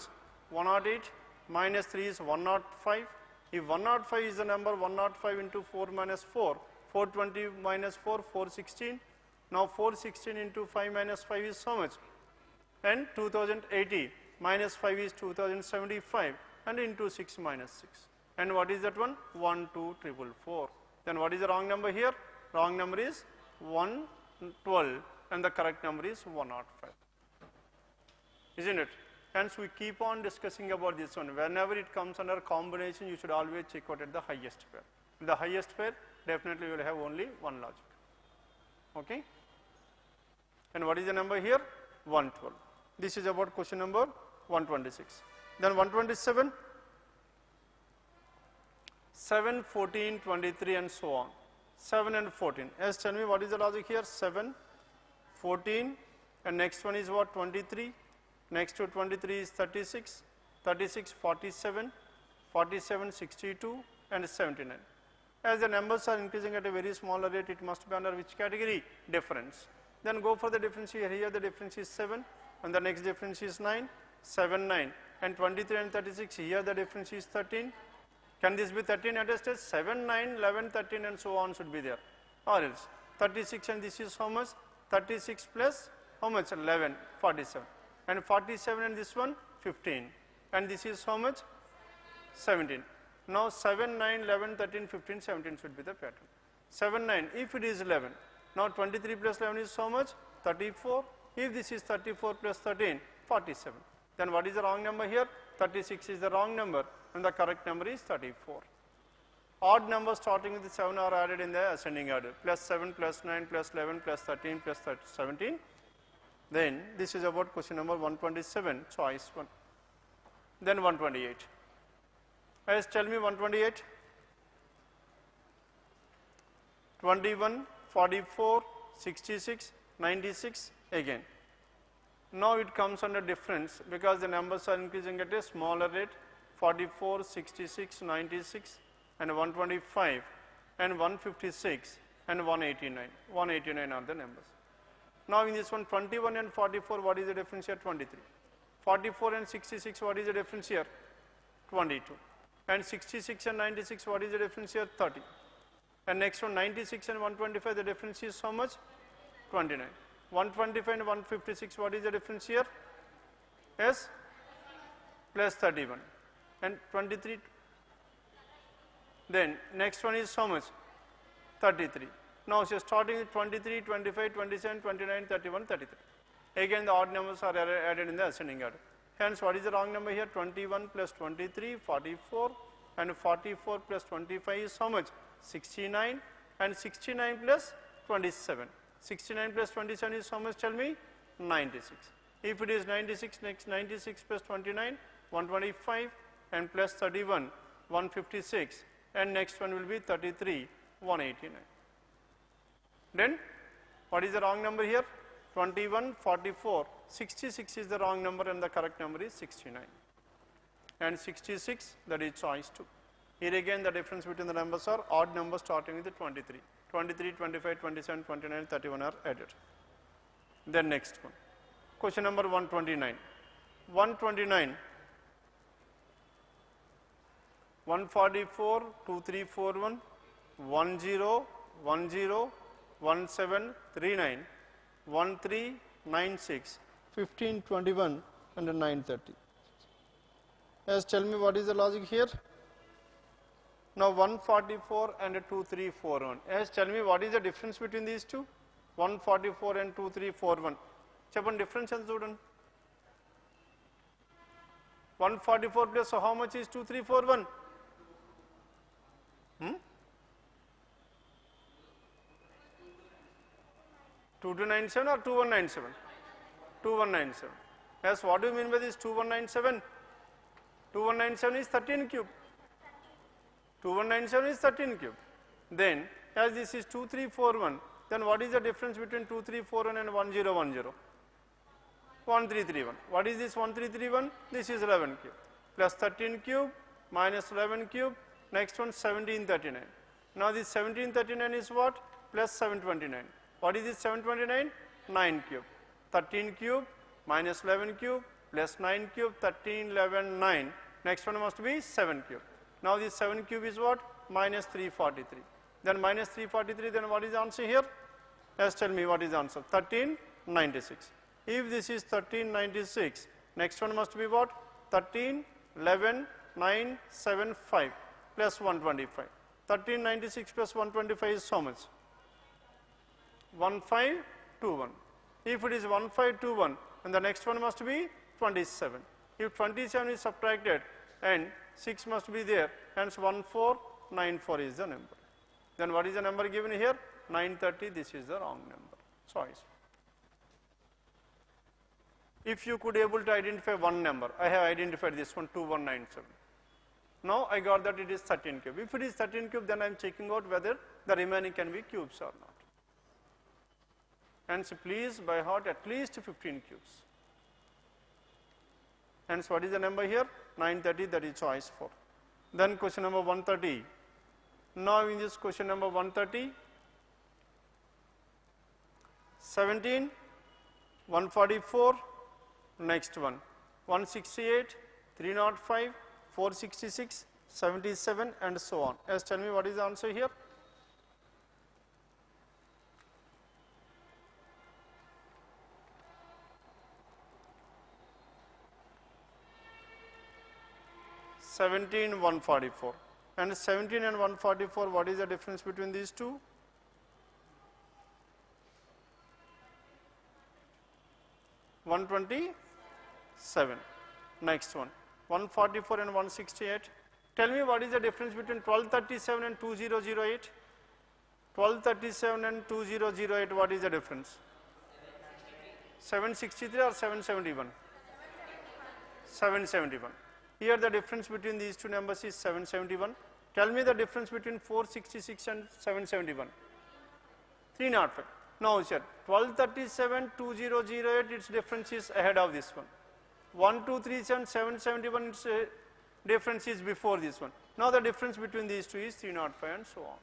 A: 108 minus 3 is 105. If 105 is the number, 105 into 4 minus 4, 420 minus 4, 416. Now 416 into 5 minus 5 is so much? And 2080 minus 5 is 2075, and into 6 minus 6. And what is that one? 12444. Then what is the wrong number here? Wrong number is 112, and the correct number is 105. isn't it? Hence, we keep on discussing about this one. Whenever it comes under combination, you should always check out at the highest pair. The highest pair, definitely you will have only one logic. Okay? And what is the number here? 112. This is about question number 126. Then 127, 7, 14, 23 and so on. 7 and 14. Yes, tell me what is the logic here? 7, 14 and next one is what? 23. Next to 23 is 36, 36, 47, 47, 62 and 79. As the numbers are increasing at a very smaller rate, it must be under which category? Difference. Then go for the difference here. Here the difference is 7 and the next difference is 9, 7, 9 and 23 and 36. Here the difference is 13. Can this be 13 at a stage? 7, 9, 11, 13 and so on should be there. Or else 36 and this is how much? 36 plus how much? 11, 47. And 47 and this one 15. And this is how much? 17. Now 7, 9, 11, 13, 15, 17 should be the pattern. 7, 9, if it is 11. Now 23 plus 11 is how much? 34. If this is 34 plus 13, 47. Then what is the wrong number here? 36 is the wrong number and the correct number is 34. Odd numbers starting with 7 are added in the ascending order. Plus 7, plus 9, plus 11, plus 13, plus 17. Then this is about question number 127, choice 1. Then 128. Guys, tell me 128. 21, 44, 66, 96 again. Now it comes under difference because the numbers are increasing at a smaller rate. 44, 66, 96 and 125 and 156 and 189. 189 are the numbers. Now in this one 21 and 44, what is the difference here? 23. 44 and 66, what is the difference here? 22. And 66 and 96, what is the difference here? 30. And next one 96 and 125, the difference is how much? 29. 125 and 156, what is the difference here? Yes? Plus 31. And 23. Then next one is how much? 33. Now, so starting with 23, 25, 27, 29, 31, 33. Again, the odd numbers are added in the ascending order. Hence, what is the wrong number here? 21 plus 23, 44, and 44 plus 25 is how much? 69, and 69 plus 27. 69 plus 27 is how much? Tell me? 96. If it is 96, next 96 plus 29, 125, and plus 31, 156, and next one will be 33, 189. Then, what is the wrong number here? 21, 44, 66 is the wrong number and the correct number is 69. And 66, that is choice 2. Here again the difference between the numbers are odd numbers starting with the 23. 23, 25, 27, 29, 31 are added. Then next one. Question number 129. 129, 144, 2341, 10, 10, 1739, 1396, 1521 and 930. Yes, tell me what is the logic here? Now 144 and 2341. Yes, tell me what is the difference between these two? 144 and 2341. Chappan difference and student. 144 plus, so how much is 2341? 2297 or 2197? 2197. Yes, what do you mean by this 2197? 2197 is 13 cube. 2197 is 13 cube. Then, as this is 2341, then what is the difference between 2341 and 1010? 1331. What is this 1331? This is 11 cube. Plus 13 cube minus 11 cube. Next one 1739. Now this 1739 is what? Plus 729. What is this 729? 9 cube. 13 cube minus 11 cube plus 9 cube, 13, 11, 9. Next one must be 7 cube. Now this 7 cube is what? Minus 343. Then minus 343, then what is the answer here? Yes, tell me what is the answer? 1396. If this is 1396, next one must be what? 13, 11, 9, 7, 5 plus 125. 1396 plus 125 is how much? 1521. If it is 1521, then the next one must be 27. If 27 is subtracted and 6 must be there, hence 1494 is the number. Then what is the number given here? 930, this is the wrong number. Choice. If you could able to identify one number, I have identified this one, 2197. Now I got that it is 13 cube. If it is 13 cube, then I am checking out whether the remaining can be cubes or not. Hence, please by heart at least 15 cubes. Hence, what is the number here? 930, that is choice 4. Then question number 130. Now in this question number 130, 17, 144, next one, 168, 305, 466, 77 and so on. Yes, tell me what is the answer here? (17) 144 and 17 and 144. What is the difference between these two? (127). Next one, 144 and 168. Tell me what is the difference between 1237 and 2008? 1237 and 2008, what is the difference? 763 or 771? 771. Here the difference between these two numbers is 771. Tell me the difference between 466 and 771. 305. Now sir, 1237, 2008, its difference is ahead of this one. 1237, 771, its difference is before this one. Now the difference between these two is 305 and so on.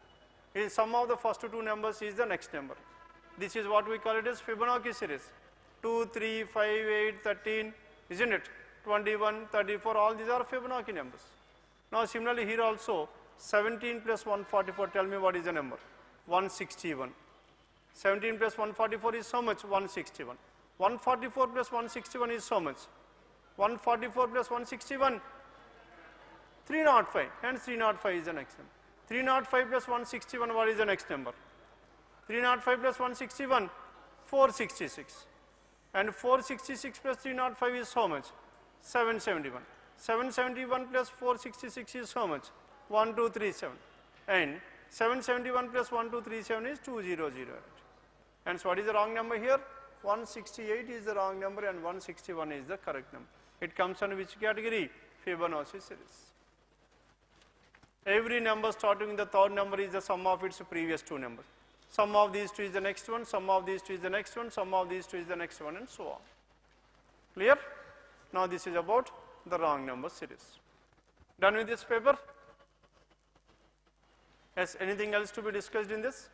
A: In sum of the first two numbers is the next number. This is what we call it as Fibonacci series. 2, 3, 5, 8, 13, isn't it? 21, 34, all these are Fibonacci numbers. Now similarly here also, 17 plus 144, tell me what is the number? 161. 17 plus 144 is so much? 161. 144 plus 161 is so much? 144 plus 161? 305. Hence 305 is the next number. 305 plus 161, what is the next number? 305 plus 161? 466. And 466 plus 305 is how much? 771. 771 plus 466 is how much? 1237. And 771 plus 1237 is 2008. Hence, what is the wrong number here? 168 is the wrong number and 161 is the correct number. It comes under which category? Fibonacci series. Every number starting with the third number is the sum of its previous two numbers. Sum of these two is the next one, sum of these two is the next one, sum of these two is the next one, and so on. Clear? Now this is about the wrong number series. Done with this paper? Yes, anything else to be discussed in this?